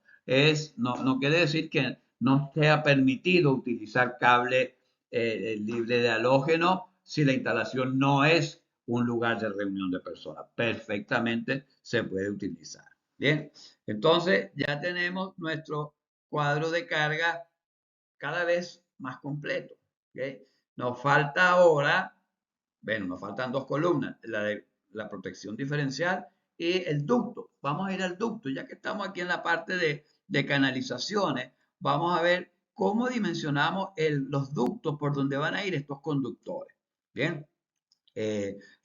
No quiere decir que no sea permitido utilizar cable libre de halógeno si la instalación no es un lugar de reunión de personas. Perfectamente se puede utilizar. Bien, entonces ya tenemos nuestro cuadro de carga cada vez más completo. ¿Okay? Nos falta ahora, bueno, nos faltan dos columnas, la de la protección diferencial y el ducto. Vamos a ir al ducto, ya que estamos aquí en la parte de canalizaciones, vamos a ver cómo dimensionamos los ductos por donde van a ir estos conductores. Bien,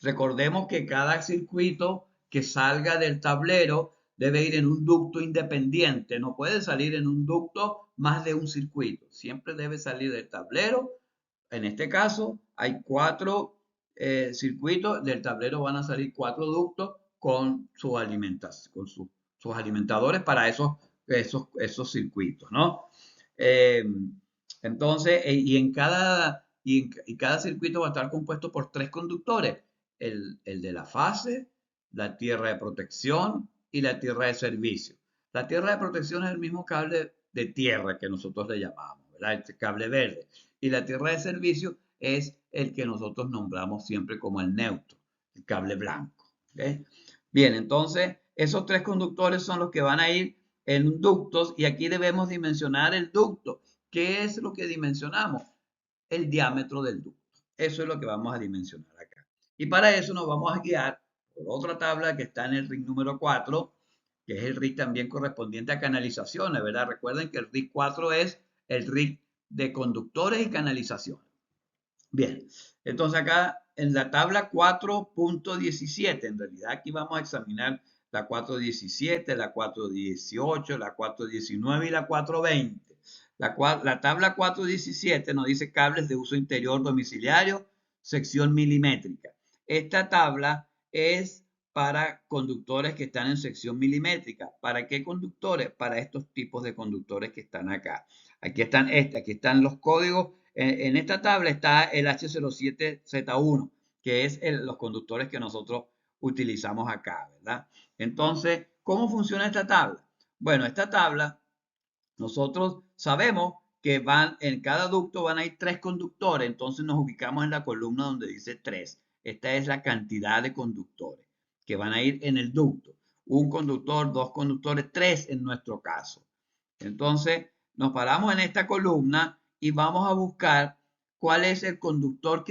recordemos que cada circuito que salga del tablero debe ir en un ducto independiente, no puede salir en un ducto más de un circuito, siempre debe salir del tablero. En este caso hay 4 circuitos, del tablero van a salir 4 ductos con su alimentación, con sus alimentadores para esos circuitos, ¿no? Eh, entonces, y cada circuito va a estar compuesto por 3 conductores, el de la fase, la tierra de protección y la tierra de servicio. La tierra de protección es el mismo cable de tierra que nosotros le llamamos, ¿verdad? Este cable verde. Y la tierra de servicio es el que nosotros nombramos siempre como el neutro, el cable blanco. ¿Okay? Bien, entonces esos 3 conductores son los que van a ir en ductos y aquí debemos dimensionar el ducto. ¿Qué es lo que dimensionamos? El diámetro del ducto. Eso es lo que vamos a dimensionar acá. Y para eso nos vamos a guiar por otra tabla que está en el RIC número 4, que es el RIC también correspondiente a canalizaciones, ¿verdad? Recuerden que el RIC 4 es el RIC de conductores y canalizaciones. Bien, entonces acá en la tabla 4.17, en realidad aquí vamos a examinar la 4.17, la 4.18, la 4.19 y la 4.20. La tabla 4.17 nos dice cables de uso interior domiciliario, sección milimétrica. Esta tabla es para conductores que están en sección milimétrica. ¿Para qué conductores? Para estos tipos de conductores que están acá. Aquí están los códigos. En esta tabla está el H07Z1, que es los conductores que nosotros utilizamos acá, ¿verdad? Entonces, ¿cómo funciona esta tabla? Bueno, esta tabla, nosotros sabemos que en cada ducto van a ir 3 conductores, entonces nos ubicamos en la columna donde dice 3. Esta es la cantidad de conductores que van a ir en el ducto. Un conductor, 2 conductores, 3 en nuestro caso. Entonces, nos paramos en esta columna y vamos a buscar cuál es el conductor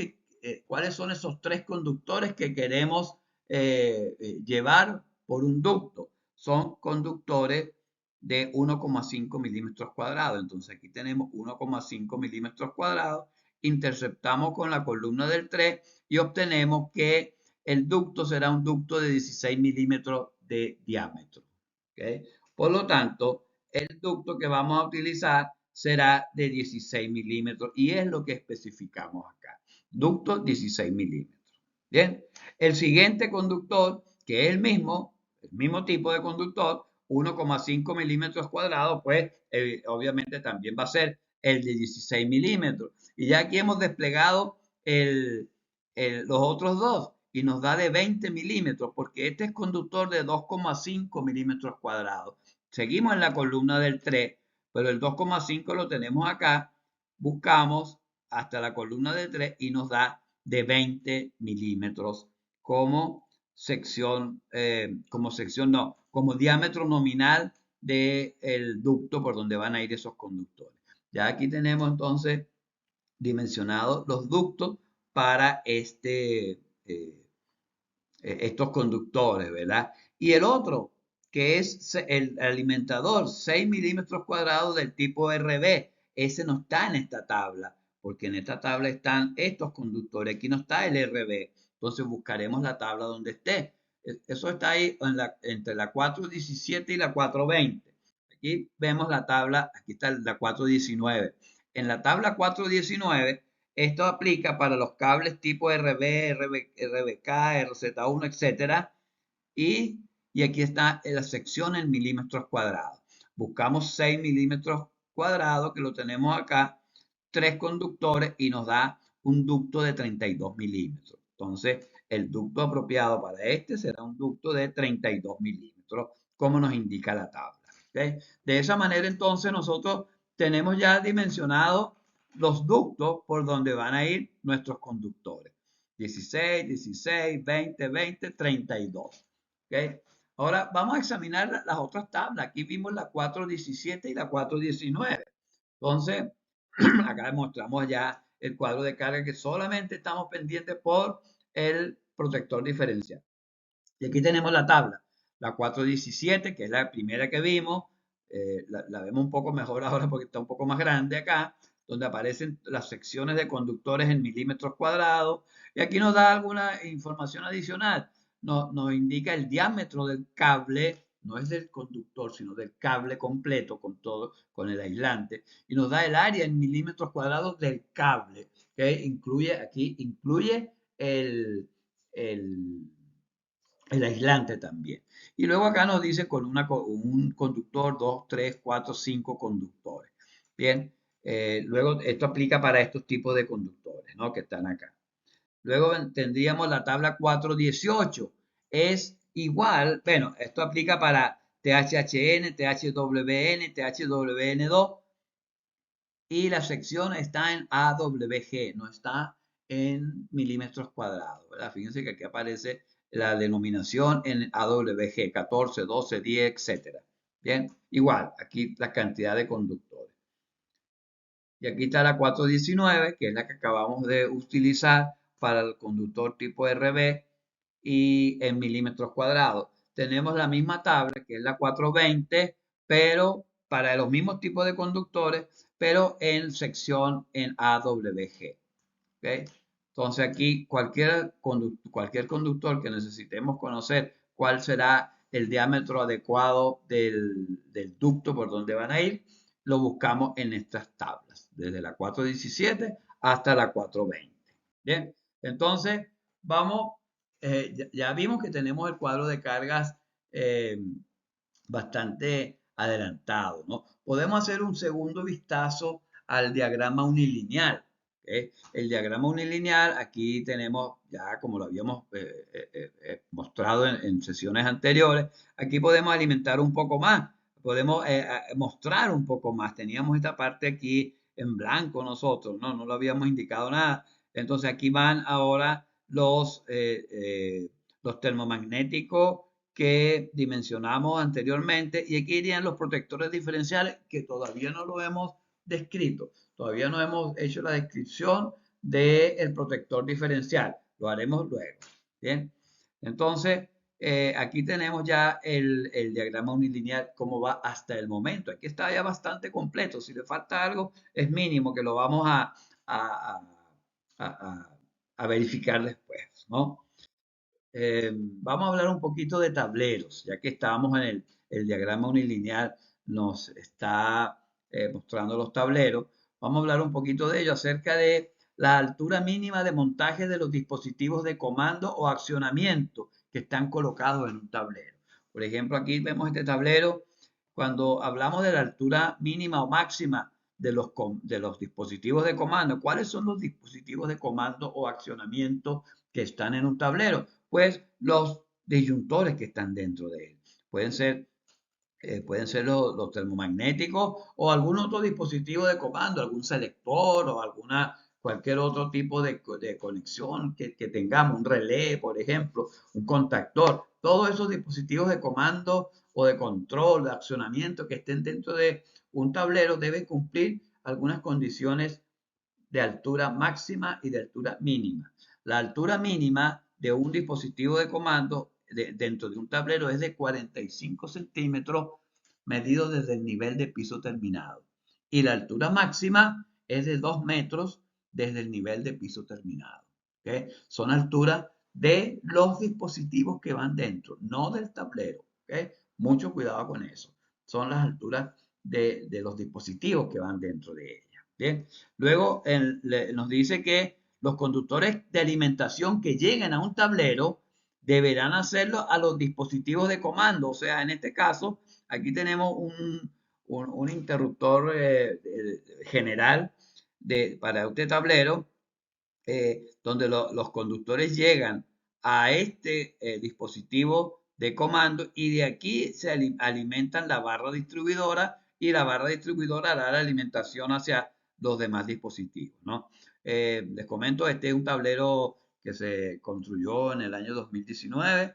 cuáles son esos 3 conductores que queremos llevar por un ducto. Son conductores de 1,5 milímetros cuadrados. Entonces aquí tenemos 1,5 milímetros cuadrados, interceptamos con la columna del 3 y obtenemos que el ducto será un ducto de 16 milímetros de diámetro. ¿Okay? Por lo tanto, el ducto que vamos a utilizar será de 16 milímetros y es lo que especificamos acá. Ducto 16 milímetros. Bien, el siguiente conductor, que es el mismo tipo de conductor, 1,5 milímetros cuadrados, pues obviamente también va a ser el de 16 milímetros. Y ya aquí hemos desplegado los otros dos y nos da de 20 milímetros porque este es conductor de 2,5 milímetros cuadrados. Seguimos en la columna del 3, pero el 2,5 lo tenemos acá. Buscamos hasta la columna del 3 y nos da de 20 milímetros como como diámetro nominal del ducto por donde van a ir esos conductores. Ya aquí tenemos entonces dimensionados los ductos para estos conductores, ¿verdad? Y el otro, que es el alimentador, 6 milímetros cuadrados del tipo RB, ese no está en esta tabla, porque en esta tabla están estos conductores, aquí no está el RB, entonces buscaremos la tabla donde esté. Eso está ahí entre la 417 y la 420. Aquí vemos la tabla, aquí está la 419. En la tabla 419, esto aplica para los cables tipo RB, RBK, RZ1, etcétera. Y aquí está la sección en milímetros cuadrados. Buscamos 6 milímetros cuadrados, que lo tenemos acá, 3 conductores y nos da un ducto de 32 milímetros. Entonces, el ducto apropiado para este será un ducto de 32 milímetros, como nos indica la tabla. ¿Okay? De esa manera, entonces, nosotros tenemos ya dimensionados los ductos por donde van a ir nuestros conductores. 16, 16, 20, 20, 32. ¿Okay? Ahora vamos a examinar las otras tablas. Aquí vimos la 417 y la 419. Entonces, acá demostramos ya el cuadro de carga que solamente estamos pendientes por el protector diferencial. Y aquí tenemos la tabla, la 417, que es la primera que vimos. La vemos un poco mejor ahora porque está un poco más grande acá, donde aparecen las secciones de conductores en milímetros cuadrados. Y aquí nos da alguna información adicional. nos indica el diámetro del cable, no es del conductor, sino del cable completo con todo, con el aislante, y nos da el área en milímetros cuadrados del cable, que incluye el, el aislante también. Y luego acá nos dice con un conductor, dos, tres, cuatro, cinco conductores. Bien, luego esto aplica para estos tipos de conductores, ¿no? Que están acá. Luego tendríamos la tabla 418. Es igual, bueno, esto aplica para THHN, THWN, THWN2 y la sección está en AWG, no está en milímetros cuadrados, ¿verdad? Fíjense que aquí aparece la denominación en AWG, 14, 12, 10, etcétera. Bien, igual, aquí la cantidad de conductores. Y aquí está la 419, que es la que acabamos de utilizar para el conductor tipo RB y en milímetros cuadrados. Tenemos la misma tabla, que es la 420, pero para los mismos tipos de conductores, pero en sección en AWG. ¿Okay? Entonces aquí cualquier conductor que necesitemos conocer cuál será el diámetro adecuado del ducto por donde van a ir, lo buscamos en estas tablas, desde la 417 hasta la 420. Bien, entonces vamos, ya vimos que tenemos el cuadro de cargas eh, bastante adelantado, ¿no? Podemos hacer un segundo vistazo al diagrama unilineal. ¿Okay? El diagrama unilineal, aquí tenemos, ya como lo habíamos mostrado en sesiones anteriores, aquí podemos alimentar un poco más, podemos mostrar un poco más. Teníamos esta parte aquí en blanco nosotros, ¿no? No lo habíamos indicado nada. Entonces aquí van ahora los termomagnéticos que dimensionamos anteriormente y aquí irían los protectores diferenciales que todavía no lo hemos descrito. Todavía no hemos hecho la descripción del protector diferencial. Lo haremos luego. Bien. Entonces, aquí tenemos ya el diagrama unilineal, cómo va hasta el momento. Aquí está ya bastante completo. Si le falta algo, es mínimo que lo vamos a, a verificar después, ¿no? Vamos a hablar un poquito de tableros, ya que estábamos en el diagrama unilineal, nos está mostrando los tableros. Vamos a hablar un poquito de ello, acerca de la altura mínima de montaje de los dispositivos de comando o accionamiento que están colocados en un tablero. Por ejemplo, aquí vemos este tablero. Cuando hablamos de la altura mínima o máxima de los dispositivos de comando, ¿cuáles son los dispositivos de comando o accionamiento que están en un tablero? Pues los disyuntores que están dentro de él. Pueden ser los termomagnéticos o algún otro dispositivo de comando, algún selector o cualquier otro tipo de conexión que tengamos, un relé, por ejemplo, un contactor. Todos esos dispositivos de comando o de control, de accionamiento que estén dentro de un tablero deben cumplir algunas condiciones de altura máxima y de altura mínima. La altura mínima de un dispositivo de comando dentro de un tablero es de 45 centímetros medido desde el nivel de piso terminado. Y la altura máxima es de 2 metros desde el nivel de piso terminado. ¿Okay? Son alturas de los dispositivos que van dentro, no del tablero. ¿Okay? Mucho cuidado con eso. Son las alturas de los dispositivos que van dentro de ella. Bien, luego nos dice que los conductores de alimentación que lleguen a un tablero deberán hacerlo a los dispositivos de comando. O sea, en este caso, aquí tenemos un interruptor general para este tablero, donde los conductores llegan a este dispositivo de comando y de aquí se alimentan la barra distribuidora y la barra distribuidora hará la alimentación hacia los demás dispositivos, ¿no? Les comento, este es un tablero que se construyó en el año 2019,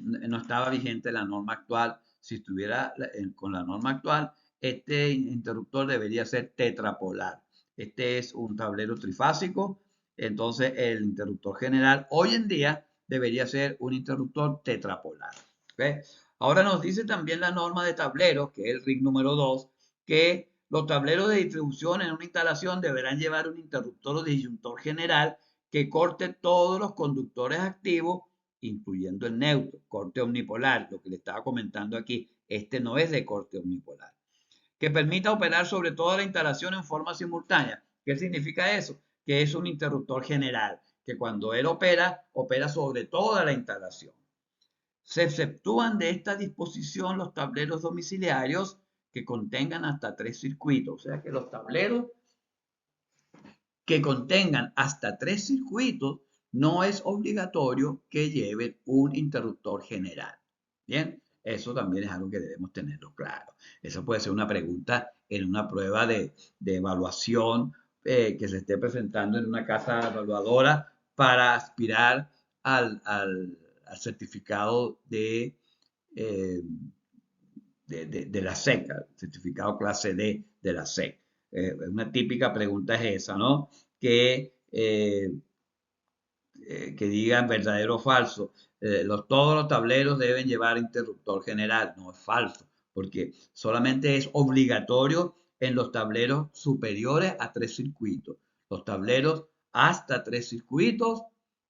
no estaba vigente la norma actual. Si estuviera con la norma actual, este interruptor debería ser tetrapolar. Este es un tablero trifásico, entonces el interruptor general hoy en día debería ser un interruptor tetrapolar. ¿Okay? Ahora nos dice también la norma de tableros, que es el RIC número 2, que los tableros de distribución en una instalación deberán llevar un interruptor o disyuntor general que corte todos los conductores activos incluyendo el neutro, corte omnipolar, lo que le estaba comentando aquí, este no es de corte omnipolar, que permita operar sobre toda la instalación en forma simultánea. ¿Qué significa eso? Que es un interruptor general, que cuando él opera, opera sobre toda la instalación. Se exceptúan de esta disposición los tableros domiciliarios que contengan hasta 3 circuitos, o sea que los tableros que contengan hasta 3 circuitos no es obligatorio que lleven un interruptor general. Bien, eso también es algo que debemos tenerlo claro. Eso puede ser una pregunta en una prueba de evaluación que se esté presentando en una casa evaluadora para aspirar al certificado eh, de la SEC, certificado clase D de la SEC. Una típica pregunta es esa, ¿no? Que digan verdadero o falso. Todos los tableros deben llevar interruptor general. No es falso, porque solamente es obligatorio en los tableros superiores a 3 circuitos. Los tableros hasta 3 circuitos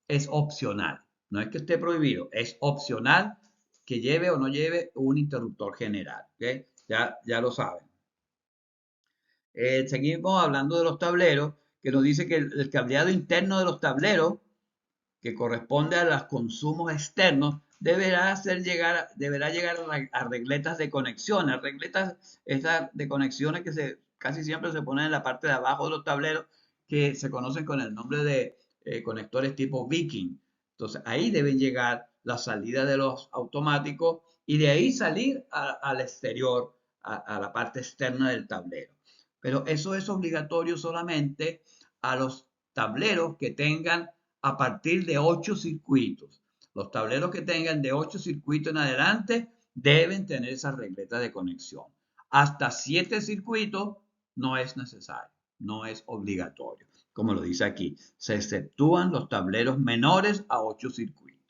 es opcional. No es que esté prohibido, es opcional que lleve o no lleve un interruptor general. ¿Okay? Ya lo saben. Seguimos hablando de los tableros, que nos dice que el cableado interno de los tableros que corresponde a los consumos externos, deberá llegar a regletas de conexión, a regletas estas de conexiones que casi siempre se ponen en la parte de abajo de los tableros, que se conocen con el nombre de conectores tipo Viking. Entonces ahí deben llegar la salida de los automáticos y de ahí salir al exterior, a la parte externa del tablero. Pero eso es obligatorio solamente a los tableros que tengan a partir de 8 circuitos. Los tableros que tengan de 8 circuitos en adelante deben tener esas regletas de conexión. Hasta 7 circuitos no es necesario, no es obligatorio. Como lo dice aquí, se exceptúan los tableros menores a 8 circuitos.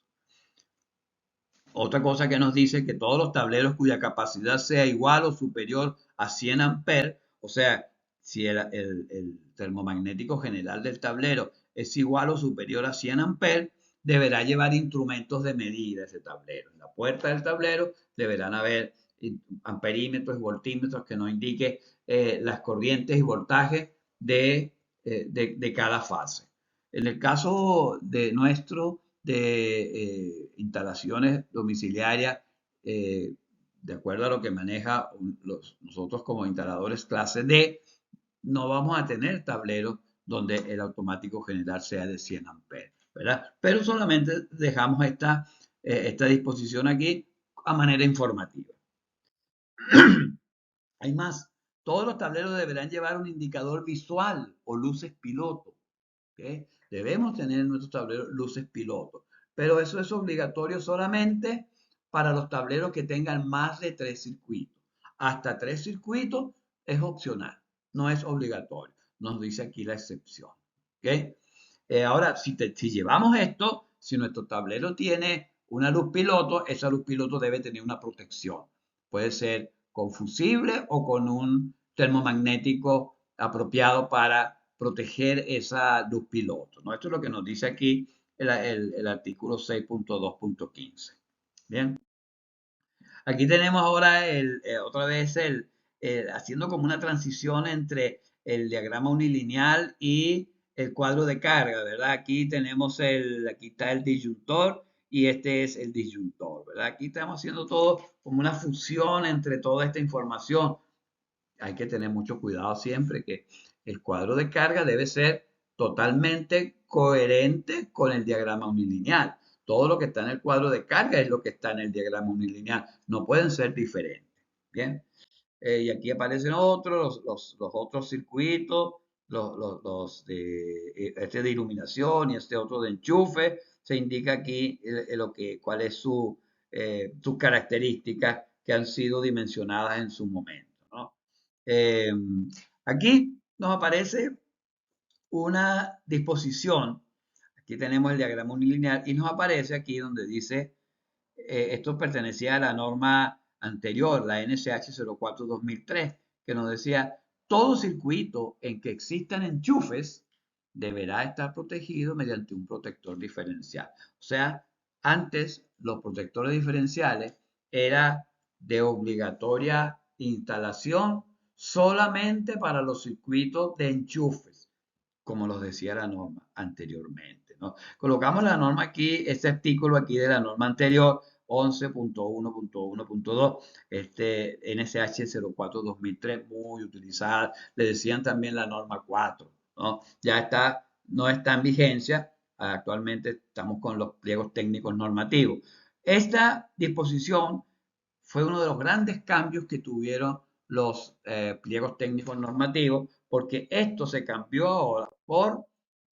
Otra cosa que nos dice que todos los tableros cuya capacidad sea igual o superior a 100 amperes, o sea, si el termomagnético general del tablero es igual o superior a 100 amperes, deberá llevar instrumentos de medida ese tablero. En la puerta del tablero deberán haber amperímetros y voltímetros que nos indiquen las corrientes y voltajes de cada fase. En el caso de nuestro de instalaciones domiciliarias, de acuerdo a lo que maneja nosotros como instaladores clase D, no vamos a tener tableros donde el automático general sea de 100 amperes, ¿verdad? Pero solamente dejamos esta disposición aquí a manera informativa. Hay más. Todos los tableros deberán llevar un indicador visual o luces piloto. ¿Okay? Debemos tener en nuestros tableros luces piloto, pero eso es obligatorio solamente para los tableros que tengan más de 3 circuitos. Hasta 3 circuitos es opcional, no es obligatorio. Nos dice aquí la excepción. ¿Okay? Ahora, si llevamos esto, si nuestro tablero tiene una luz piloto, esa luz piloto debe tener una protección. Puede ser con fusible o con un termomagnético apropiado para proteger esa luz piloto, ¿no? Esto es lo que nos dice aquí el artículo 6.2.15. Bien. Aquí tenemos ahora otra vez haciendo como una transición entre el diagrama unilineal y el cuadro de carga, ¿verdad? Aquí aquí está el disyuntor y este es el disyuntor, ¿verdad? Aquí estamos haciendo todo como una fusión entre toda esta información. Hay que tener mucho cuidado siempre que el cuadro de carga debe ser totalmente coherente con el diagrama unilineal. Todo lo que está en el cuadro de carga es lo que está en el diagrama unilineal. No pueden ser diferentes. Bien. Y aquí aparecen los otros circuitos, este de iluminación y este otro de enchufe. Se indica aquí cuál es sus características que han sido dimensionadas en su momento, ¿no? Aquí nos aparece una disposición. Aquí tenemos el diagrama unilineal y nos aparece aquí donde dice, esto pertenecía a la norma anterior, la NSH 04-2003, que nos decía, todo circuito en que existan enchufes deberá estar protegido mediante un protector diferencial. O sea, antes los protectores diferenciales era de obligatoria instalación solamente para los circuitos de enchufes, como los decía la norma anteriormente, ¿no? Colocamos la norma aquí, este artículo aquí de la norma anterior, 11.1.1.2, NSH 04-2003, muy utilizada. Le decían también la norma 4, ¿no? Ya está, no está en vigencia. Actualmente estamos con los pliegos técnicos normativos. Esta disposición fue uno de los grandes cambios que tuvieron los pliegos técnicos normativos, porque esto se cambió ahora por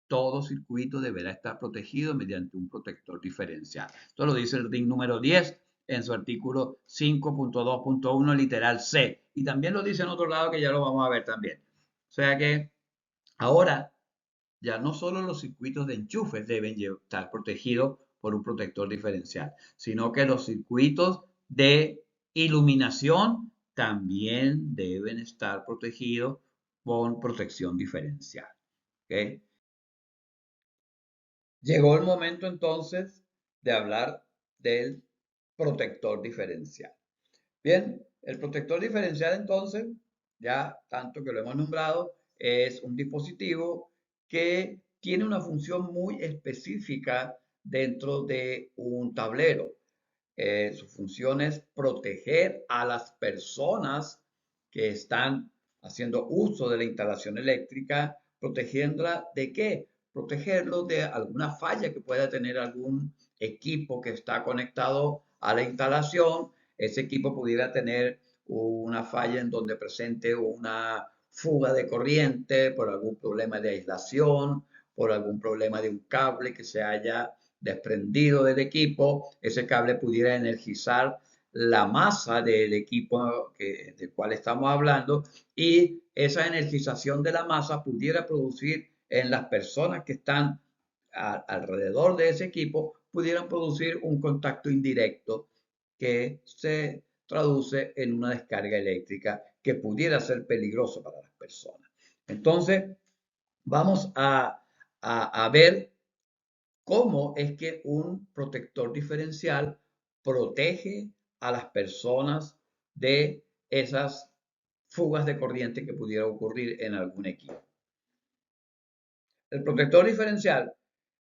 todo circuito deberá estar protegido mediante un protector diferencial. Esto lo dice el RIN número 10 en su artículo 5.2.1 literal C. Y también lo dice en otro lado que ya lo vamos a ver también. O sea que ahora ya no solo los circuitos de enchufes deben estar protegidos por un protector diferencial, sino que los circuitos de iluminación también deben estar protegidos con protección diferencial. ¿Okay? Llegó el momento entonces de hablar del protector diferencial. Bien, el protector diferencial entonces, ya tanto que lo hemos nombrado, es un dispositivo que tiene una función muy específica dentro de un tablero. Su función es proteger a las personas que están haciendo uso de la instalación eléctrica, protegiéndola de qué? Protegerlo de alguna falla que pueda tener algún equipo que está conectado a la instalación. Ese equipo pudiera tener una falla en donde presente una fuga de corriente por algún problema de aislación, por algún problema de un cable que se haya desprendido del equipo, ese cable pudiera energizar la masa del equipo del cual estamos hablando, y esa energización de la masa pudiera producir en las personas que están alrededor de ese equipo, pudieran producir un contacto indirecto que se traduce en una descarga eléctrica que pudiera ser peligroso para las personas. Entonces, vamos a ver cómo es que un protector diferencial protege a las personas de esas fugas de corriente que pudiera ocurrir en algún equipo. El protector diferencial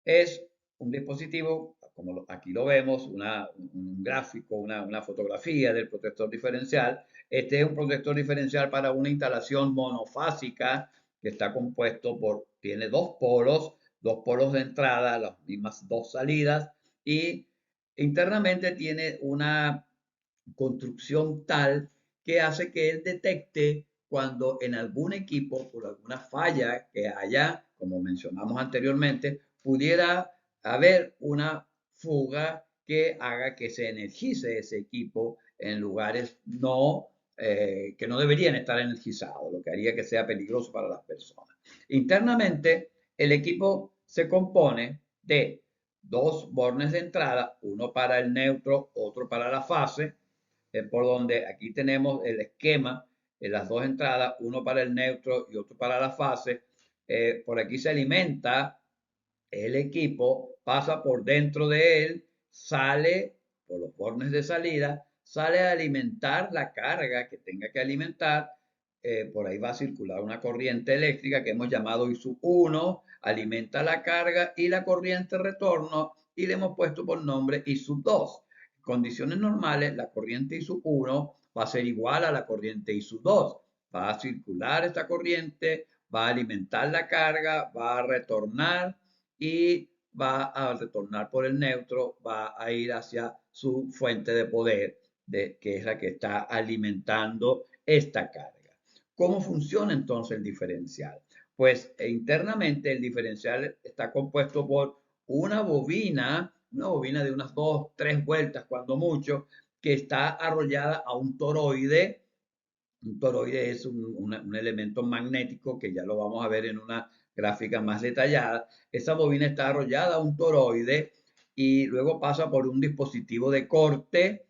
es un dispositivo, como aquí lo vemos, un gráfico, una fotografía del protector diferencial. Este es un protector diferencial para una instalación monofásica que está compuesto tiene dos polos de entrada, las mismas dos salidas, y internamente tiene una construcción tal que hace que él detecte cuando en algún equipo, por alguna falla que haya, como mencionamos anteriormente, pudiera haber una fuga que haga que se energice ese equipo en lugares que no deberían estar energizados, lo que haría que sea peligroso para las personas. Internamente, el equipo se compone de dos bornes de entrada, uno para el neutro, otro para la fase, por donde aquí tenemos el esquema de las dos entradas, uno para el neutro y otro para la fase. Por aquí se alimenta el equipo, pasa por dentro de él, sale por los bornes de salida, sale a alimentar la carga que tenga que alimentar. Por ahí va a circular una corriente eléctrica que hemos llamado I1, alimenta la carga y la corriente retorno, y le hemos puesto por nombre I2. En condiciones normales, la corriente I1 va a ser igual a la corriente I2. Va a circular esta corriente, va a alimentar la carga, va a retornar y va a retornar por el neutro, va a ir hacia su fuente de poder, que es la que está alimentando esta carga. ¿Cómo funciona entonces el diferencial? Pues internamente el diferencial está compuesto por una bobina de unas 2, 3 vueltas cuando mucho, que está arrollada a un toroide. Un toroide es un elemento magnético que ya lo vamos a ver en una gráfica más detallada. Esa bobina está arrollada a un toroide y luego pasa por un dispositivo de corte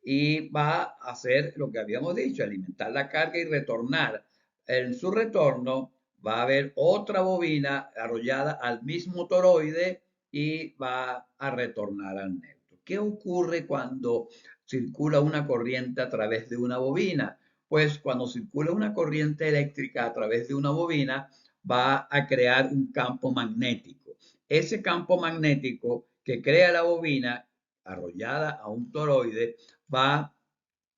y va a hacer lo que habíamos dicho, alimentar la carga y retornar. En su retorno va a haber otra bobina arrollada al mismo toroide y va a retornar al neutro. ¿Qué ocurre cuando circula una corriente a través de una bobina? Pues cuando circula una corriente eléctrica a través de una bobina, va a crear un campo magnético. Ese campo magnético que crea la bobina, arrollada a un toroide, va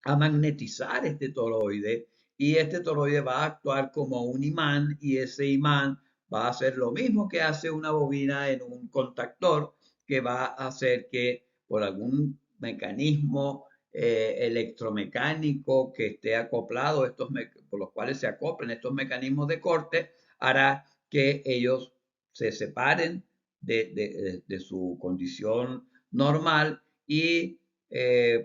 a magnetizar este toroide y este toroide va a actuar como un imán y ese imán va a hacer lo mismo que hace una bobina en un contactor, que va a hacer que por algún mecanismo electromecánico que esté acoplado, por los cuales se acoplen estos mecanismos de corte, hará que ellos se separen de su condición normal y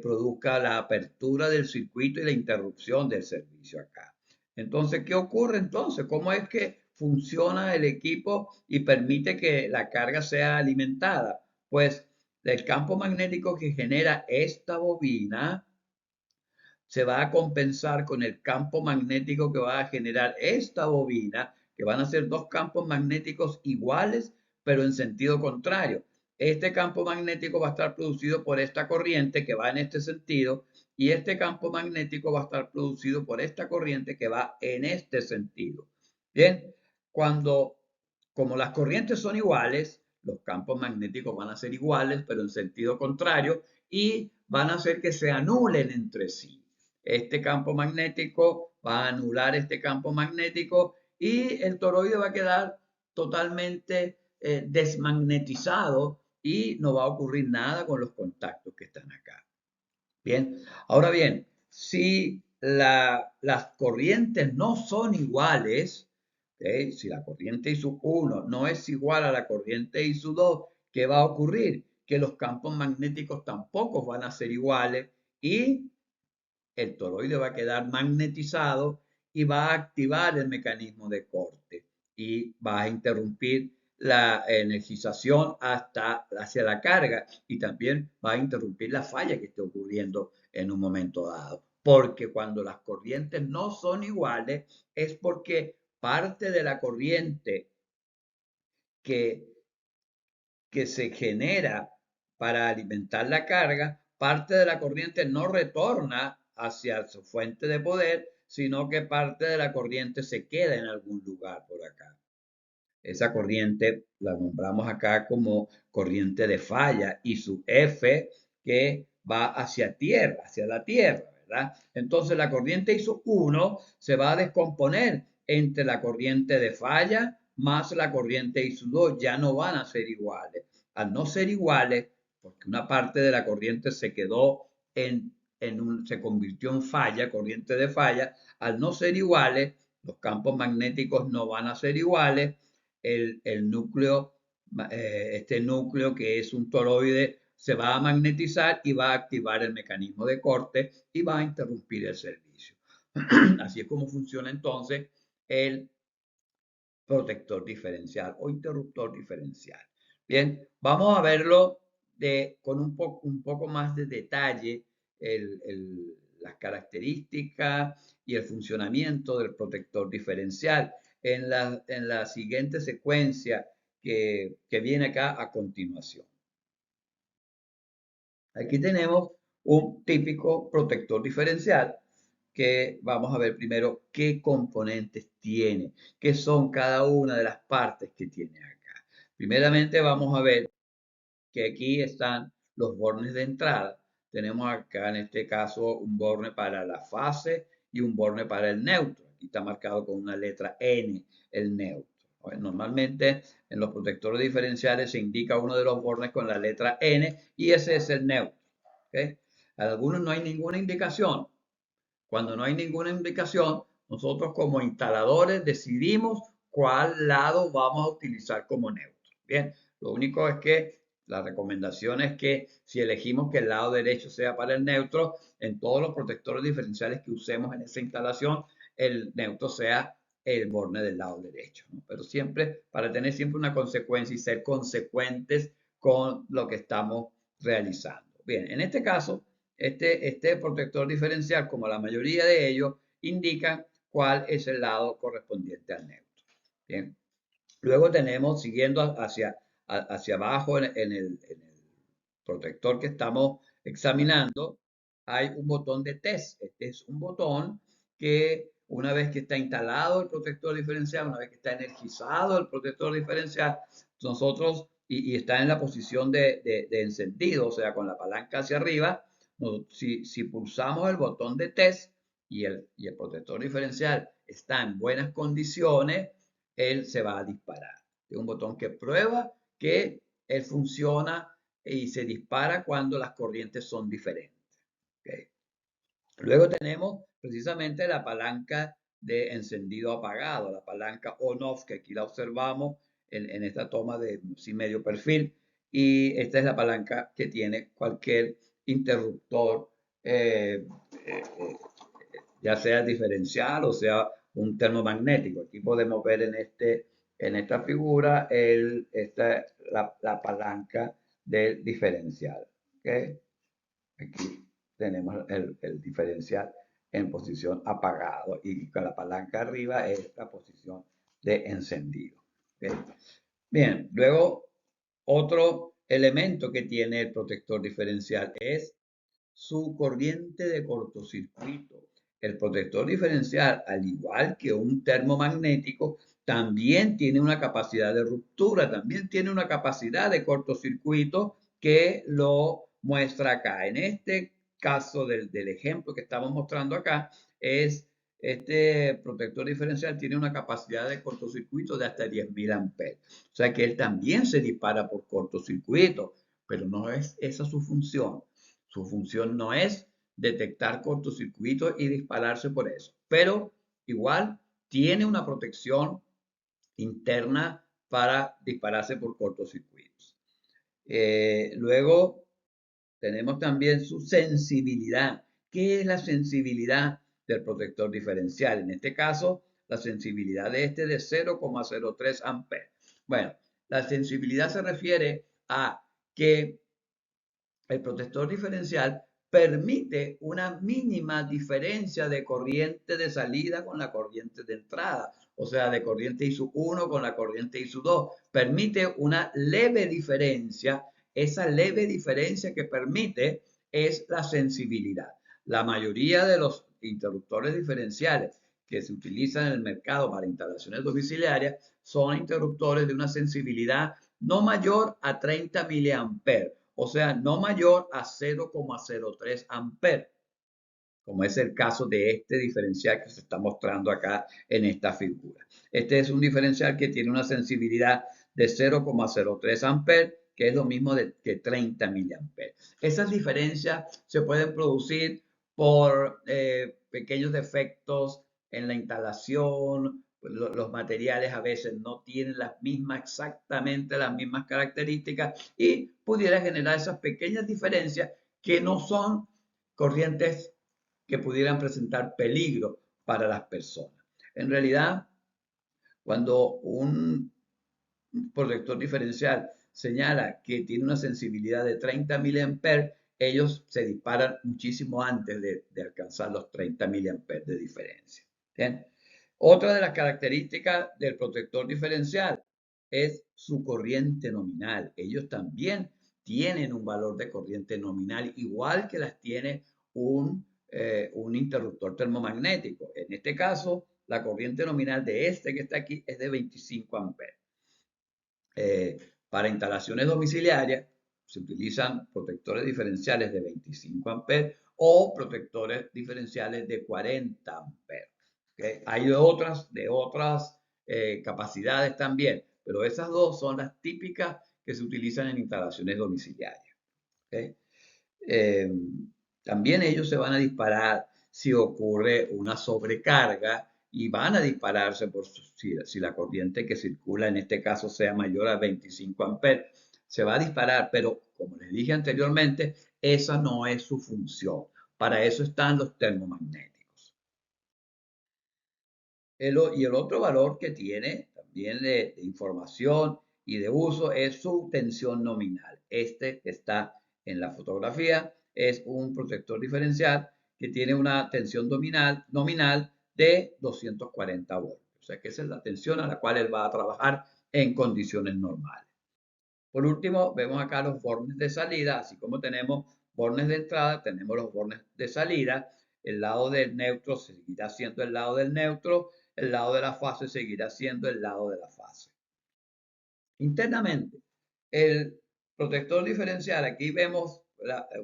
produzca la apertura del circuito y la interrupción del servicio acá. Entonces, ¿qué ocurre entonces? ¿Cómo es que funciona el equipo y permite que la carga sea alimentada? Pues el campo magnético que genera esta bobina se va a compensar con el campo magnético que va a generar esta bobina, que van a ser dos campos magnéticos iguales, pero en sentido contrario. Este campo magnético va a estar producido por esta corriente que va en este sentido y este campo magnético va a estar producido por esta corriente que va en este sentido. Bien, como las corrientes son iguales, los campos magnéticos van a ser iguales, pero en sentido contrario, y van a hacer que se anulen entre sí. Este campo magnético va a anular este campo magnético y el toroide va a quedar totalmente desmagnetizado y no va a ocurrir nada con los contactos que están acá. Bien, ahora bien, si las corrientes no son iguales, ¿okay? Si la corriente I sub 1 no es igual a la corriente I sub 2, ¿qué va a ocurrir? Que los campos magnéticos tampoco van a ser iguales y el toroide va a quedar magnetizado y va a activar el mecanismo de corte y va a interrumpir la energización hacia la carga y también va a interrumpir la falla que esté ocurriendo en un momento dado. Porque cuando las corrientes no son iguales es porque parte de la corriente que que se genera para alimentar la carga, parte de la corriente no retorna hacia su fuente de poder, sino que parte de la corriente se queda en algún lugar por acá. Esa corriente la nombramos acá como corriente de falla y su F que va hacia tierra, hacia la tierra, ¿verdad? Entonces la corriente ISO1 se va a descomponer entre la corriente de falla más la corriente ISO2, ya no van a ser iguales. Al no ser iguales, porque una parte de la corriente se quedó se convirtió en falla, corriente de falla, al no ser iguales, los campos magnéticos no van a ser iguales, el núcleo, este núcleo que es un toroide, se va a magnetizar y va a activar el mecanismo de corte y va a interrumpir el servicio. Así es como funciona entonces el protector diferencial o interruptor diferencial. Bien, vamos a verlo con un poco más de detalle, las características y el funcionamiento del protector diferencial en la siguiente secuencia que viene acá a continuación. Aquí tenemos un típico protector diferencial que vamos a ver primero qué componentes tiene, qué son cada una de las partes que tiene acá. Primeramente vamos a ver que aquí están los bornes de entrada. Tenemos acá en este caso un borne para la fase y un borne para el neutro. Aquí está marcado con una letra N, el neutro. Bueno, normalmente en los protectores diferenciales se indica uno de los bornes con la letra N y ese es el neutro. ¿Okay? A algunos no hay ninguna indicación. Cuando no hay ninguna indicación, nosotros como instaladores decidimos cuál lado vamos a utilizar como neutro. Bien, lo único es que la recomendación es que si elegimos que el lado derecho sea para el neutro, en todos los protectores diferenciales que usemos en esa instalación, el neutro sea el borne del lado derecho, ¿no? Pero siempre, para tener siempre una consecuencia y ser consecuentes con lo que estamos realizando. Bien, en este caso, este protector diferencial, como la mayoría de ellos, indica cuál es el lado correspondiente al neutro. Bien. Luego tenemos, siguiendo hacia abajo en el protector que estamos examinando, hay un botón de test. Este es un botón que una vez que está instalado el protector diferencial, una vez que está energizado el protector diferencial, nosotros, y está en la posición de encendido, o sea, con la palanca hacia arriba, si pulsamos el botón de test y el protector diferencial está en buenas condiciones, él se va a disparar. Es un botón que prueba que él funciona y se dispara cuando las corrientes son diferentes. ¿Okay? Luego tenemos precisamente la palanca de encendido apagado, la palanca on-off, que aquí la observamos en esta toma de medio perfil. Y esta es la palanca que tiene cualquier interruptor, ya sea diferencial o sea un termomagnético. Aquí podemos ver en esta figura la palanca del diferencial. ¿Okay? Aquí tenemos el diferencial en posición apagado y con la palanca arriba es la posición de encendido. ¿Okay? Bien, luego otro elemento que tiene el protector diferencial es su corriente de cortocircuito. El protector diferencial, al igual que un termomagnético, también tiene una capacidad de ruptura, también tiene una capacidad de cortocircuito que lo muestra acá. En este caso del ejemplo que estamos mostrando acá, este protector diferencial tiene una capacidad de cortocircuito de hasta 10.000 amperes. O sea que él también se dispara por cortocircuito, pero no es esa su función. Su función no es detectar cortocircuitos y dispararse por eso, pero igual tiene una protección interna para dispararse por cortocircuitos. Luego tenemos también su sensibilidad. ¿Qué es la sensibilidad del protector diferencial? En este caso, la sensibilidad de este es de 0,03 amperes. Bueno, la sensibilidad se refiere a que el protector diferencial permite una mínima diferencia de corriente de salida con la corriente de entrada, o sea, de corriente ISU1 con la corriente ISU2. Permite una leve diferencia. Esa leve diferencia que permite es la sensibilidad. La mayoría de los interruptores diferenciales que se utilizan en el mercado para instalaciones domiciliarias son interruptores de una sensibilidad no mayor a 30 miliamperes, o sea, no mayor a 0,03 amperes, como es el caso de este diferencial que se está mostrando acá en esta figura. Este es un diferencial que tiene una sensibilidad de 0,03 amperes, que es lo mismo que 30 miliamperes. Esas diferencias se pueden producir por pequeños defectos en la instalación. Los materiales a veces no tienen exactamente las mismas características y pudiera generar esas pequeñas diferencias que no son corrientes que pudieran presentar peligro para las personas. En realidad, cuando un protector diferencial señala que tiene una sensibilidad de 30 miliamperes, ellos se disparan muchísimo antes de alcanzar los 30 miliamperes de diferencia. ¿Bien? Otra de las características del protector diferencial es su corriente nominal. Ellos también tienen un valor de corriente nominal igual que las tiene un interruptor termomagnético. En este caso, la corriente nominal de este que está aquí es de 25 amperes. Para instalaciones domiciliarias se utilizan protectores diferenciales de 25 amperes o protectores diferenciales de 40 amperes. ¿Okay? Hay de otras capacidades también, pero esas dos son las típicas que se utilizan en instalaciones domiciliarias. ¿Okay? También ellos se van a disparar si ocurre una sobrecarga y van a dispararse si la corriente que circula en este caso sea mayor a 25 amperes. Se va a disparar, pero como les dije anteriormente, esa no es su función. Para eso están los termomagnéticos. Y el otro valor que tiene también de información y de uso es su tensión nominal. Este que está en la fotografía es un protector diferencial que tiene una tensión nominal de 240 voltios. O sea que esa es la tensión a la cual él va a trabajar en condiciones normales. Por último, vemos acá los bornes de salida, así como tenemos bornes de entrada, tenemos los bornes de salida. El lado del neutro seguirá siendo el lado del neutro, el lado de la fase seguirá siendo el lado de la fase. Internamente, el protector diferencial, aquí vemos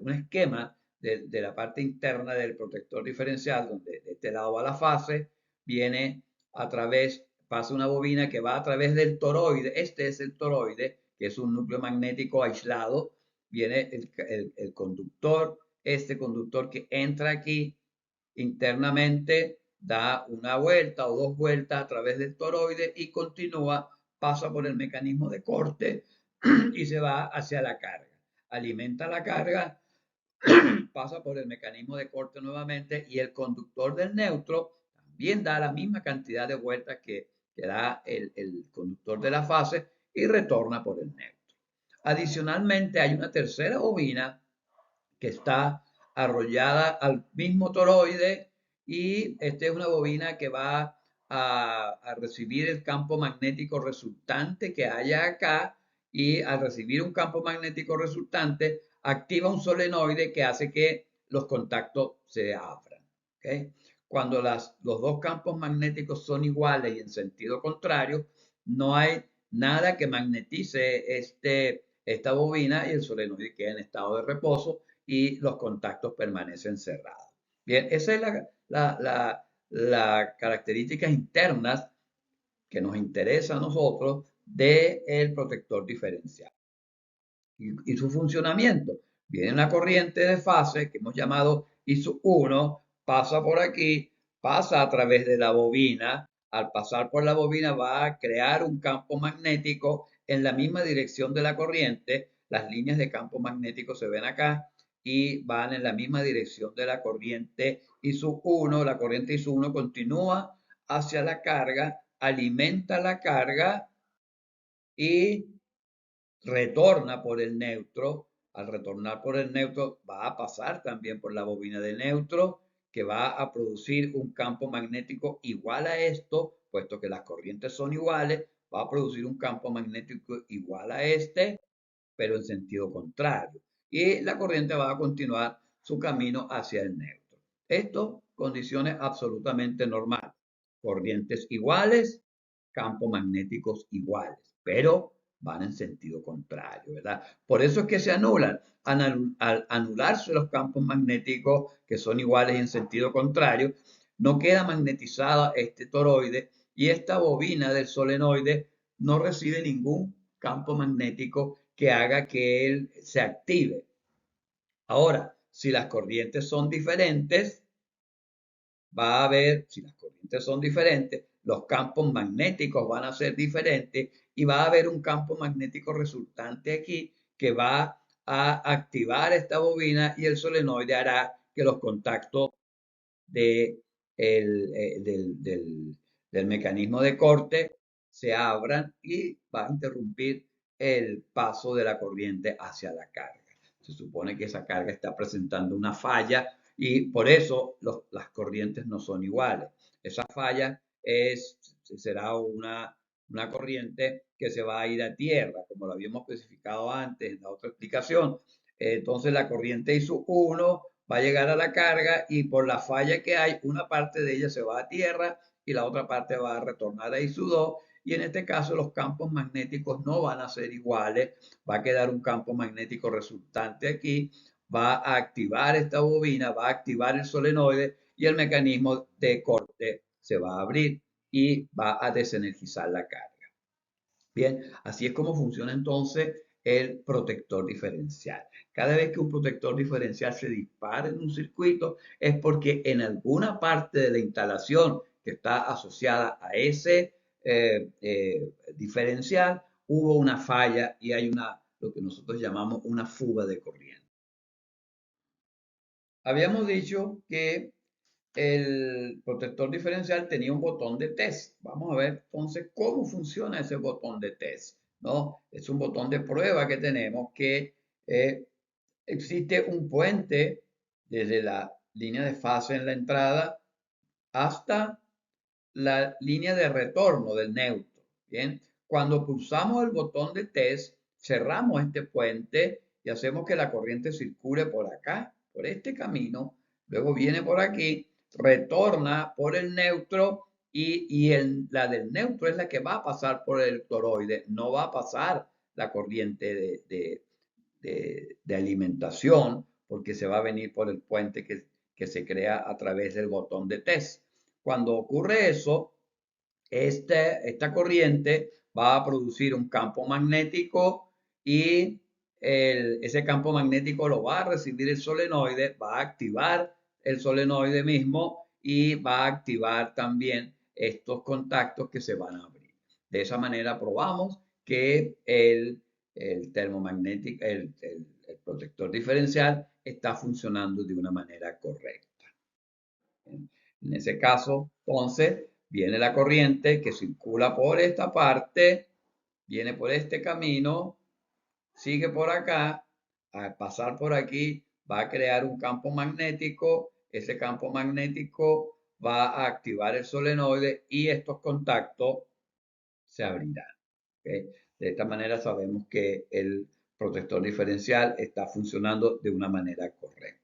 un esquema de la parte interna del protector diferencial, donde de este lado va la fase, viene a través, pasa una bobina que va a través del toroide, este es el toroide, que es un núcleo magnético aislado, viene el conductor, este conductor que entra aquí internamente, da una vuelta o dos vueltas a través del toroide y continúa, pasa por el mecanismo de corte y se va hacia la carga. Alimenta la carga, pasa por el mecanismo de corte nuevamente y el conductor del neutro también da la misma cantidad de vueltas que da el conductor de la fase y retorna por el neutro. Adicionalmente hay una tercera bobina que está arrollada al mismo toroide y esta es una bobina que va a recibir el campo magnético resultante que haya acá y al recibir un campo magnético resultante activa un solenoide que hace que los contactos se abran. ¿Okay? Cuando los dos campos magnéticos son iguales y en sentido contrario, no hay nada que magnetice esta bobina y el solenoide queda en estado de reposo y los contactos permanecen cerrados. Bien, esa es la características internas que nos interesa a nosotros del protector diferencial. Y su funcionamiento. Viene una corriente de fase que hemos llamado I1, pasa por aquí, pasa a través de la bobina. Al pasar por la bobina va a crear un campo magnético en la misma dirección de la corriente. Las líneas de campo magnético se ven acá y van en la misma dirección de la corriente I1. La corriente I1 continúa hacia la carga, alimenta la carga y retorna por el neutro. Al retornar por el neutro va a pasar también por la bobina de neutro que va a producir un campo magnético igual a esto, puesto que las corrientes son iguales, va a producir un campo magnético igual a este, pero en sentido contrario. Y la corriente va a continuar su camino hacia el neutro. Esto, condiciones absolutamente normales. Corrientes iguales, campos magnéticos iguales, pero van en sentido contrario, ¿verdad? Por eso es que se anulan. Al anularse los campos magnéticos que son iguales en sentido contrario, no queda magnetizada este toroide y esta bobina del solenoide no recibe ningún campo magnético que haga que él se active. Ahora, si las corrientes son diferentes, va a haber, si las corrientes son diferentes, los campos magnéticos van a ser diferentes y va a haber un campo magnético resultante aquí que va a activar esta bobina y el solenoide hará que los contactos de del mecanismo de corte se abran y va a interrumpir el paso de la corriente hacia la carga. Se supone que esa carga está presentando una falla y por eso las corrientes no son iguales. Esa falla será una corriente que se va a ir a tierra, como lo habíamos especificado antes en la otra explicación. Entonces la corriente I1 va a llegar a la carga y por la falla que hay, una parte de ella se va a tierra y la otra parte va a retornar a I2 y en este caso los campos magnéticos no van a ser iguales, va a quedar un campo magnético resultante aquí, va a activar esta bobina, va a activar el solenoide y el mecanismo de corte se va a abrir y va a desenergizar la carga. Bien, así es como funciona entonces el protector diferencial. Cada vez que un protector diferencial se dispara en un circuito es porque en alguna parte de la instalación que está asociada a ese diferencial hubo una falla y hay lo que nosotros llamamos una fuga de corriente. Habíamos dicho que el protector diferencial tenía un botón de test. Vamos a ver entonces cómo funciona ese botón de test, ¿no? Es un botón de prueba que tenemos que existe un puente desde la línea de fase en la entrada hasta la línea de retorno del neutro. Bien, cuando pulsamos el botón de test, cerramos este puente y hacemos que la corriente circule por acá, por este camino, luego viene por aquí, retorna por el neutro la del neutro es la que va a pasar por el toroide, no va a pasar la corriente de alimentación porque se va a venir por el puente que se crea a través del botón de test. Cuando ocurre eso, esta corriente va a producir un campo magnético y ese campo magnético lo va a recibir el solenoide, va a activar el solenoide mismo y va a activar también estos contactos que se van a abrir. De esa manera probamos que el termomagnético, el protector diferencial está funcionando de una manera correcta. En ese caso, entonces, viene la corriente que circula por esta parte, viene por este camino, sigue por acá, al pasar por aquí va a crear un campo magnético, ese campo magnético va a activar el solenoide y estos contactos se abrirán. ¿Okay? De esta manera sabemos que el protector diferencial está funcionando de una manera correcta.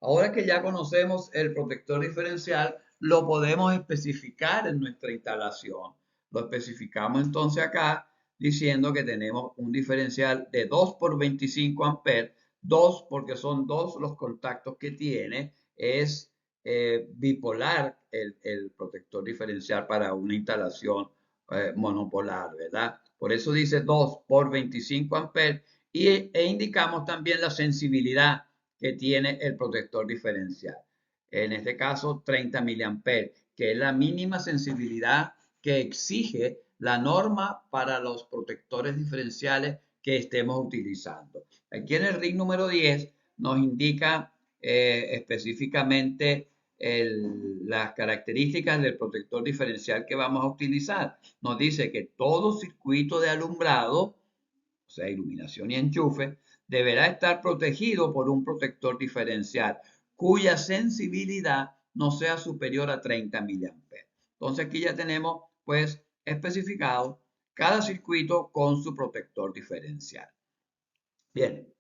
Ahora que ya conocemos el protector diferencial, lo podemos especificar en nuestra instalación. Lo especificamos entonces acá diciendo que tenemos un diferencial de 2 por 25 amperes, 2 porque son dos los contactos que tiene, es bipolar el protector diferencial para una instalación monopolar, ¿verdad? Por eso dice 2 por 25 amperes e indicamos también la sensibilidad que tiene el protector diferencial. En este caso, 30 miliamperes, que es la mínima sensibilidad que exige la norma para los protectores diferenciales que estemos utilizando. Aquí en el RIC número 10 nos indica específicamente las características del protector diferencial que vamos a utilizar. Nos dice que todo circuito de alumbrado, o sea, iluminación y enchufe, deberá estar protegido por un protector diferencial cuya sensibilidad no sea superior a 30 miliamperes. Entonces aquí ya tenemos pues especificado cada circuito con su protector diferencial. Bien,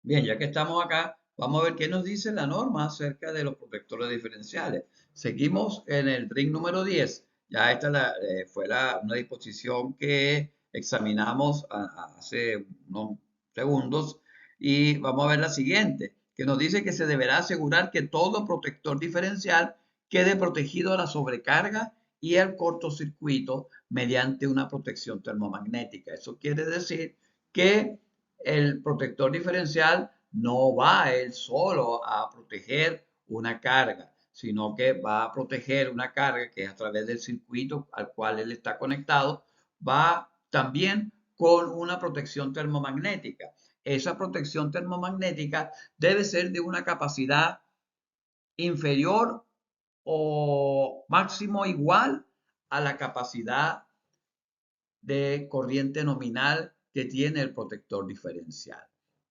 bien, ya que estamos acá, vamos a ver qué nos dice la norma acerca de los protectores diferenciales. Seguimos en el RIC número 10. Ya esta fue una disposición que examinamos hace unos segundos y vamos a ver la siguiente, que nos dice que se deberá asegurar que todo protector diferencial quede protegido a la sobrecarga y al cortocircuito mediante una protección termomagnética. Eso quiere decir que el protector diferencial no va él solo a proteger una carga, sino que va a proteger una carga que a través del circuito al cual él está conectado, va también con una protección termomagnética. Esa protección termomagnética debe ser de una capacidad inferior o máximo igual a la capacidad de corriente nominal que tiene el protector diferencial.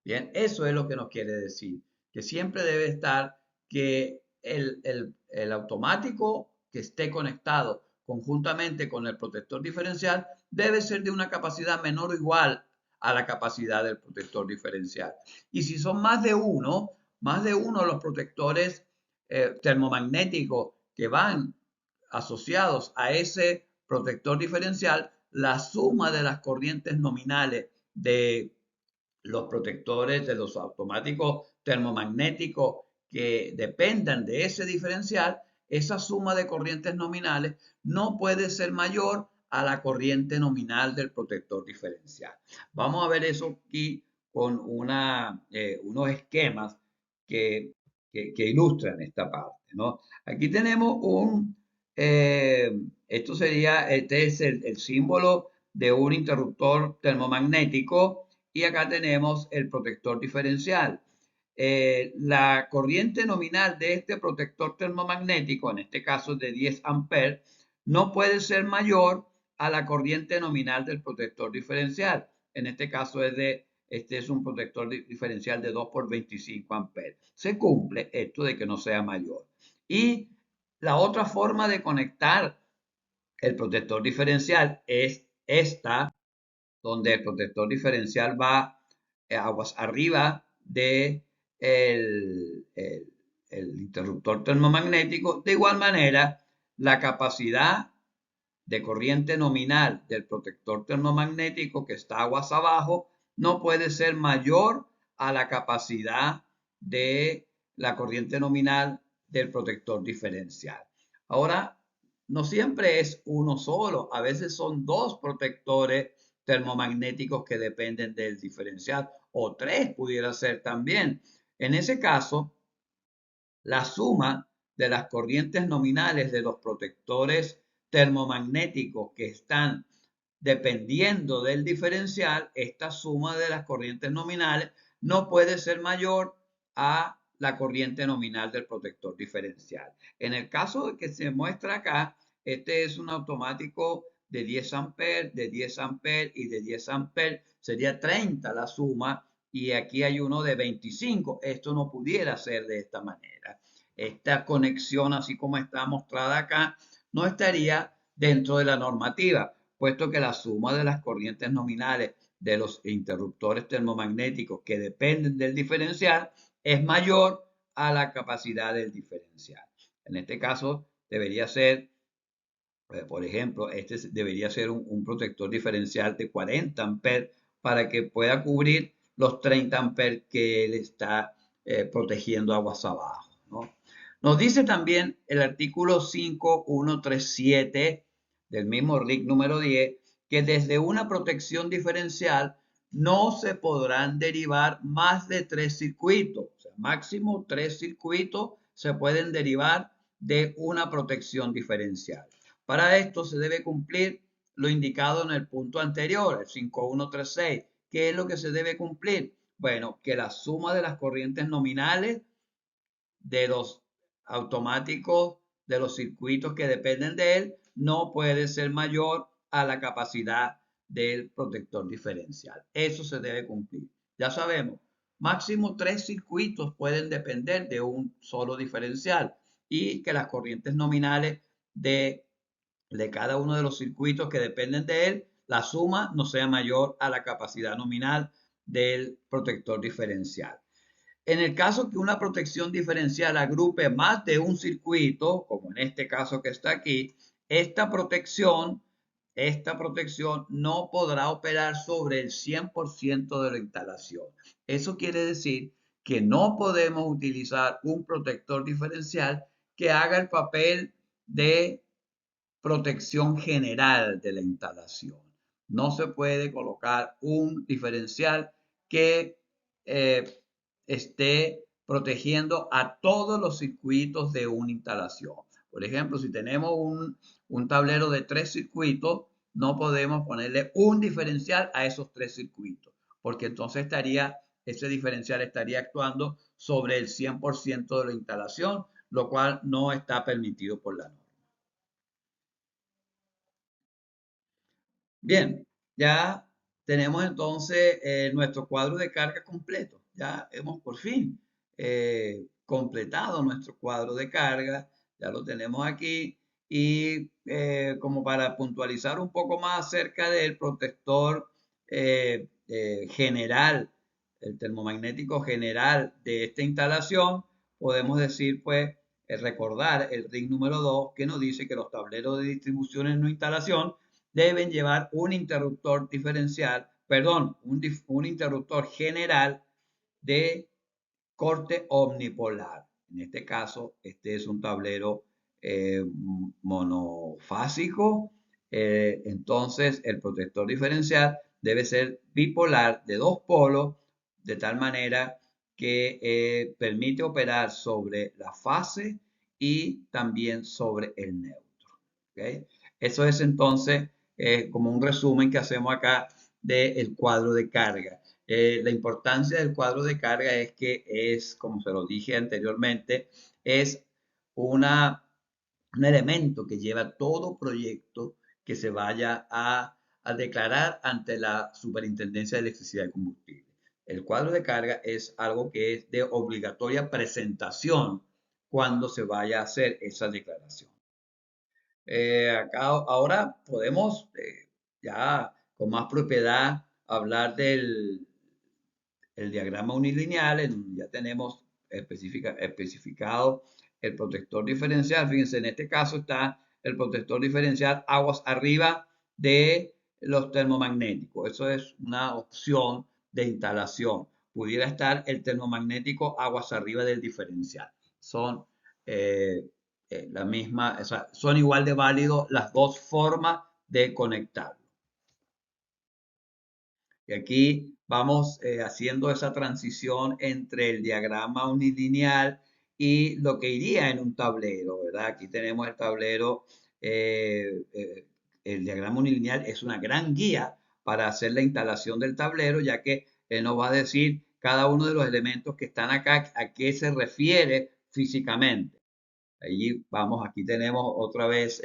Bien, eso es lo que nos quiere decir, que siempre debe estar que el automático que esté conectado conjuntamente con el protector diferencial debe ser de una capacidad menor o igual a la capacidad del protector diferencial. Y si son más de uno los protectores termomagnéticos que van asociados a ese protector diferencial, la suma de las corrientes nominales de los protectores de los automáticos termomagnéticos que dependan de ese diferencial, esa suma de corrientes nominales no puede ser mayor a la corriente nominal del protector diferencial. Vamos a ver eso aquí con unos esquemas que, que ilustran esta parte, ¿no? Aquí tenemos este es el símbolo de un interruptor termomagnético y acá tenemos el protector diferencial. La corriente nominal de este protector termomagnético, en este caso de 10 amperes, no puede ser mayor a la corriente nominal del protector diferencial. En este caso este es un protector diferencial de 2 por 25 amperes. Se cumple esto de que no sea mayor. Y la otra forma de conectar el protector diferencial es esta, donde el protector diferencial va aguas arriba de el interruptor termomagnético. De igual manera, la capacidad de corriente nominal del protector termomagnético, que está aguas abajo, no puede ser mayor a la capacidad de la corriente nominal del protector diferencial. Ahora, no siempre es uno solo, a veces son dos protectores termomagnéticos que dependen del diferencial, o tres pudiera ser también. En ese caso, la suma de las corrientes nominales de los protectores termomagnéticos que están dependiendo del diferencial, esta suma de las corrientes nominales no puede ser mayor a la corriente nominal del protector diferencial. En el caso que se muestra acá, este es un automático de 10 amperes, de 10 amperes y de 10 amperes, sería 30 la suma, y aquí hay uno de 25. Esto no pudiera ser de esta manera. Esta conexión, así como está mostrada acá, no estaría dentro de la normativa, puesto que la suma de las corrientes nominales de los interruptores termomagnéticos que dependen del diferencial es mayor a la capacidad del diferencial. En este caso, debería ser, por ejemplo, este debería ser un protector diferencial de 40 amperes para que pueda cubrir los 30 amperes que él está protegiendo aguas abajo, ¿no? Nos dice también el artículo 5137 del mismo RIC número 10 que desde una protección diferencial no se podrán derivar más de 3 circuitos, o sea, máximo 3 circuitos se pueden derivar de una protección diferencial. Para esto se debe cumplir lo indicado en el punto anterior, el 5136. ¿Qué es lo que se debe cumplir? Bueno, que la suma de las corrientes nominales de los automáticos de los circuitos que dependen de él no puede ser mayor a la capacidad del protector diferencial. Eso se debe cumplir. Ya sabemos, máximo 3 circuitos pueden depender de un solo diferencial y que las corrientes nominales de cada uno de los circuitos que dependen de él, la suma no sea mayor a la capacidad nominal del protector diferencial. En el caso que una protección diferencial agrupe más de un circuito, como en este caso que está aquí, esta protección no podrá operar sobre el 100% de la instalación. Eso quiere decir que no podemos utilizar un protector diferencial que haga el papel de protección general de la instalación. No se puede colocar un diferencial que esté protegiendo a todos los circuitos de una instalación. Por ejemplo, si tenemos un tablero de 3 circuitos, no podemos ponerle un diferencial a esos 3 circuitos, porque entonces ese diferencial estaría actuando sobre el 100% de la instalación, lo cual no está permitido por la norma. Bien, ya tenemos entonces nuestro cuadro de carga completo. Ya hemos por fin completado nuestro cuadro de carga. Ya lo tenemos aquí. Y como para puntualizar un poco más acerca del protector general, el termomagnético general de esta instalación, podemos decir, pues, recordar el RIC número 2 que nos dice que los tableros de distribución en una instalación deben llevar un interruptor diferencial, perdón, un interruptor general de corte omnipolar. En este caso, este es un tablero monofásico. Entonces, el protector diferencial debe ser bipolar de dos polos, de tal manera que permite operar sobre la fase y también sobre el neutro. ¿Okay? Eso es entonces como un resumen que hacemos acá del cuadro de carga. La importancia del cuadro de carga es que es, como se lo dije anteriormente, es un elemento que lleva todo proyecto que se vaya a declarar ante la Superintendencia de Electricidad y Combustible. El cuadro de carga es algo que es de obligatoria presentación cuando se vaya a hacer esa declaración. Acá ahora podemos ya con más propiedad hablar del el diagrama unilineal, en donde ya tenemos especificado el protector diferencial. Fíjense, en este caso está el protector diferencial aguas arriba de los termomagnéticos. Eso es una opción de instalación. Pudiera estar el termomagnético aguas arriba del diferencial. Son eh, la misma, o sea, son igual de válidos las dos formas de conectarlo. Y aquí vamos haciendo esa transición entre el diagrama unilineal y lo que iría en un tablero, ¿verdad? Aquí tenemos el tablero, el diagrama unilineal es una gran guía para hacer la instalación del tablero, ya que nos va a decir cada uno de los elementos que están acá, a qué se refiere físicamente. Allí vamos, aquí tenemos otra vez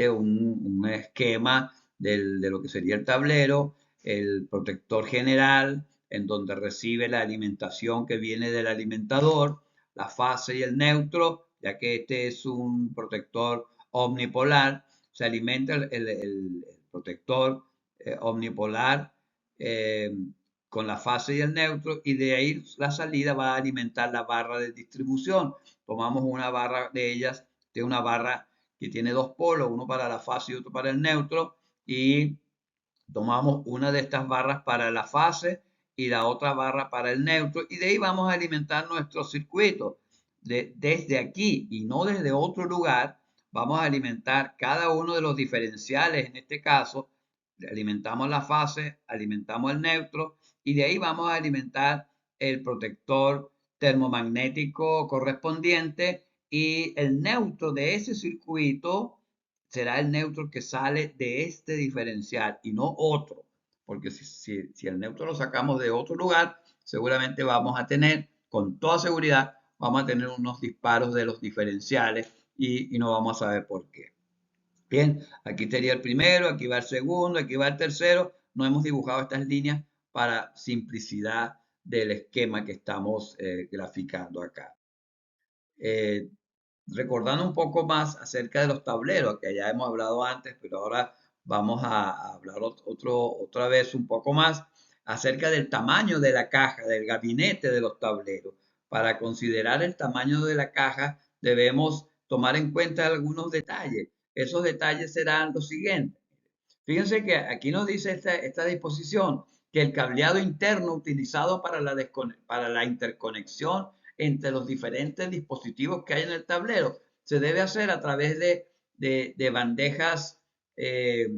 un esquema de lo que sería el tablero, el protector general, en donde recibe la alimentación que viene del alimentador, la fase y el neutro, ya que este es un protector omnipolar, se alimenta el protector omnipolar eh, con la fase y el neutro, y de ahí la salida va a alimentar la barra de distribución. Tomamos una barra de ellas, de una barra que tiene dos polos, uno para la fase y otro para el neutro, y tomamos una de estas barras para la fase y la otra barra para el neutro, y de ahí vamos a alimentar nuestro circuito. Desde aquí y no desde otro lugar, vamos a alimentar cada uno de los diferenciales. En este caso, alimentamos la fase, alimentamos el neutro, y de ahí vamos a alimentar el protector termomagnético correspondiente, y el neutro de ese circuito será el neutro que sale de este diferencial y no otro, porque si el neutro lo sacamos de otro lugar, seguramente vamos a tener, con toda seguridad, vamos a tener unos disparos de los diferenciales y no vamos a saber por qué. Bien, aquí sería el primero, aquí va el segundo, aquí va el tercero. No hemos dibujado estas líneas para simplicidad del esquema que estamos graficando acá. Eh, Recordando un poco más acerca de los tableros, que ya hemos hablado antes, pero ahora vamos a hablar otra vez un poco más acerca del tamaño de la caja, del gabinete de los tableros. Para considerar el tamaño de la caja debemos tomar en cuenta algunos detalles. Esos detalles serán los siguientes. Fíjense que aquí nos dice esta disposición que el cableado interno utilizado para la interconexión entre los diferentes dispositivos que hay en el tablero se debe hacer a través de bandejas, de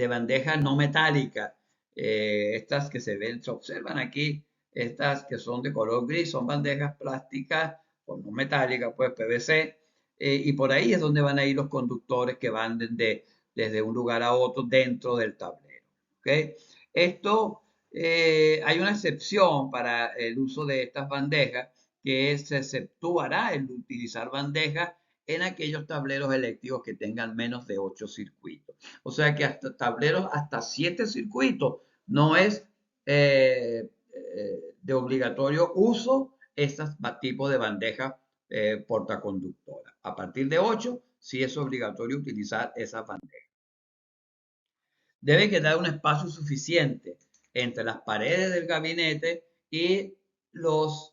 bandejas no metálicas. Estas que se observan aquí, estas que son de color gris, son bandejas plásticas o no metálicas, pues PVC, y por ahí es donde van a ir los conductores que van desde un lugar a otro dentro del tablero. ¿Okay? Esto, hay una excepción para el uso de estas bandejas, que se exceptuará el utilizar bandejas en aquellos tableros eléctricos que tengan menos de 8 circuitos. O sea que hasta tableros hasta 7 circuitos no es de obligatorio uso este tipo de bandejas portaconductoras. A partir de 8 sí es obligatorio utilizar esas bandejas. Debe quedar un espacio suficiente entre las paredes del gabinete y las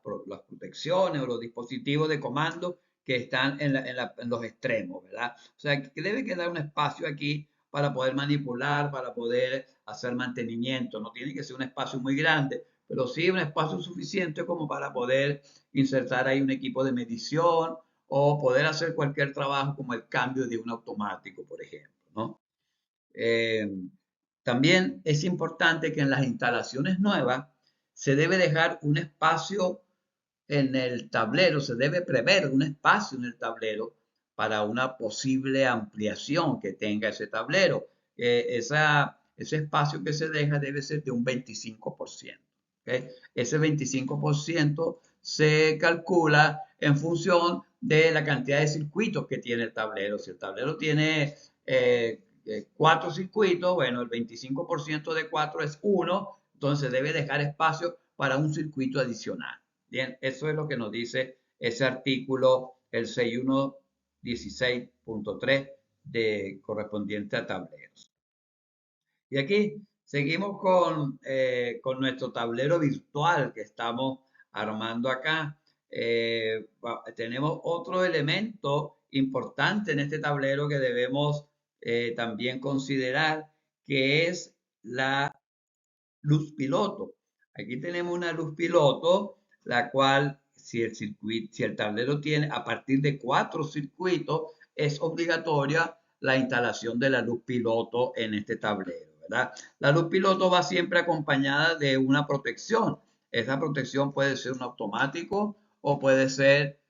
protecciones o los dispositivos de comando que están en los extremos, ¿verdad? O sea, que debe quedar un espacio aquí para poder manipular, para poder hacer mantenimiento. No tiene que ser un espacio muy grande, pero sí un espacio suficiente como para poder insertar ahí un equipo de medición o poder hacer cualquier trabajo como el cambio de un automático, por ejemplo, ¿no? Eh, También es importante que en las instalaciones nuevas se debe dejar un espacio en el tablero, se debe prever un espacio en el tablero para una posible ampliación que tenga ese tablero. Ese espacio que se deja debe ser de un 25%. ¿Okay? Ese 25% se calcula en función de la cantidad de circuitos que tiene el tablero. Si el tablero tiene 4 circuitos, bueno, el 25% de 4 es 1, entonces debe dejar espacio para un circuito adicional. Bien, eso es lo que nos dice ese artículo, el 6116.3 correspondiente a tableros. Y aquí seguimos con nuestro tablero virtual que estamos armando acá. Tenemos otro elemento importante en este tablero que debemos también considerar, que es la luz piloto. Aquí tenemos una luz piloto, la cual si el tablero tiene a partir de 4 circuitos, es obligatoria la instalación de la luz piloto en este tablero, ¿verdad? La luz piloto va siempre acompañada de una protección. Esa protección puede ser un automático o puede ser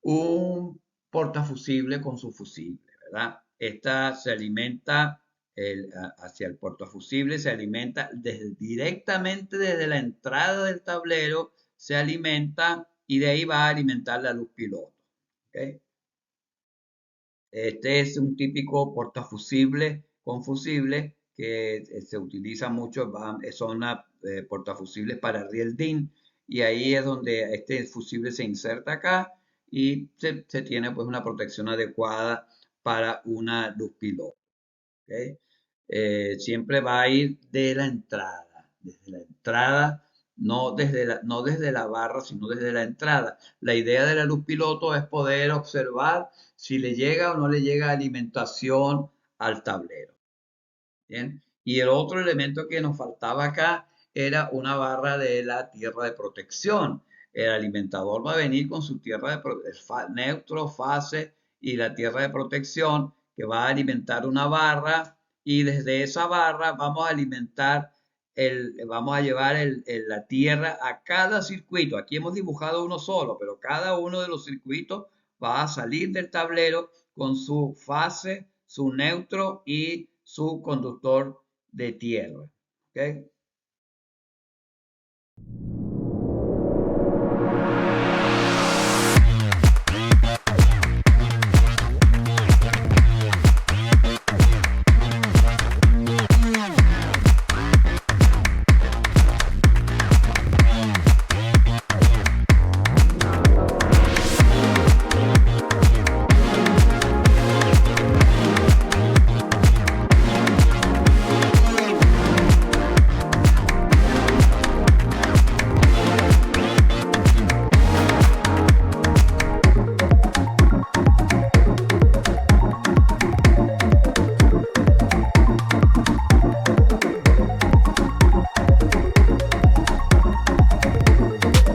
un portafusible con su fusible, ¿verdad? Esta se alimenta hacia el portafusible, se alimenta directamente desde la entrada del tablero, se alimenta y de ahí va a alimentar la luz piloto. ¿Okay? Este es un típico portafusible con fusible que se utiliza mucho, son portafusibles para riel DIN y ahí es donde este fusible se inserta acá y se tiene pues una protección adecuada para una luz piloto. ¿Okay? Siempre va a ir de la entrada, desde la entrada, no desde la barra, sino desde la entrada. La idea de la luz piloto es poder observar si le llega o no le llega alimentación al tablero. ¿Bien? Y el otro elemento que nos faltaba acá era una barra de la tierra de protección. El alimentador va a venir con su tierra de neutro, fase y la tierra de protección que va a alimentar una barra y desde esa barra vamos a alimentar vamos a llevar la tierra a cada circuito. Aquí hemos dibujado uno solo, pero cada uno de los circuitos va a salir del tablero con su fase, su neutro y su conductor de tierra. ¿Okay?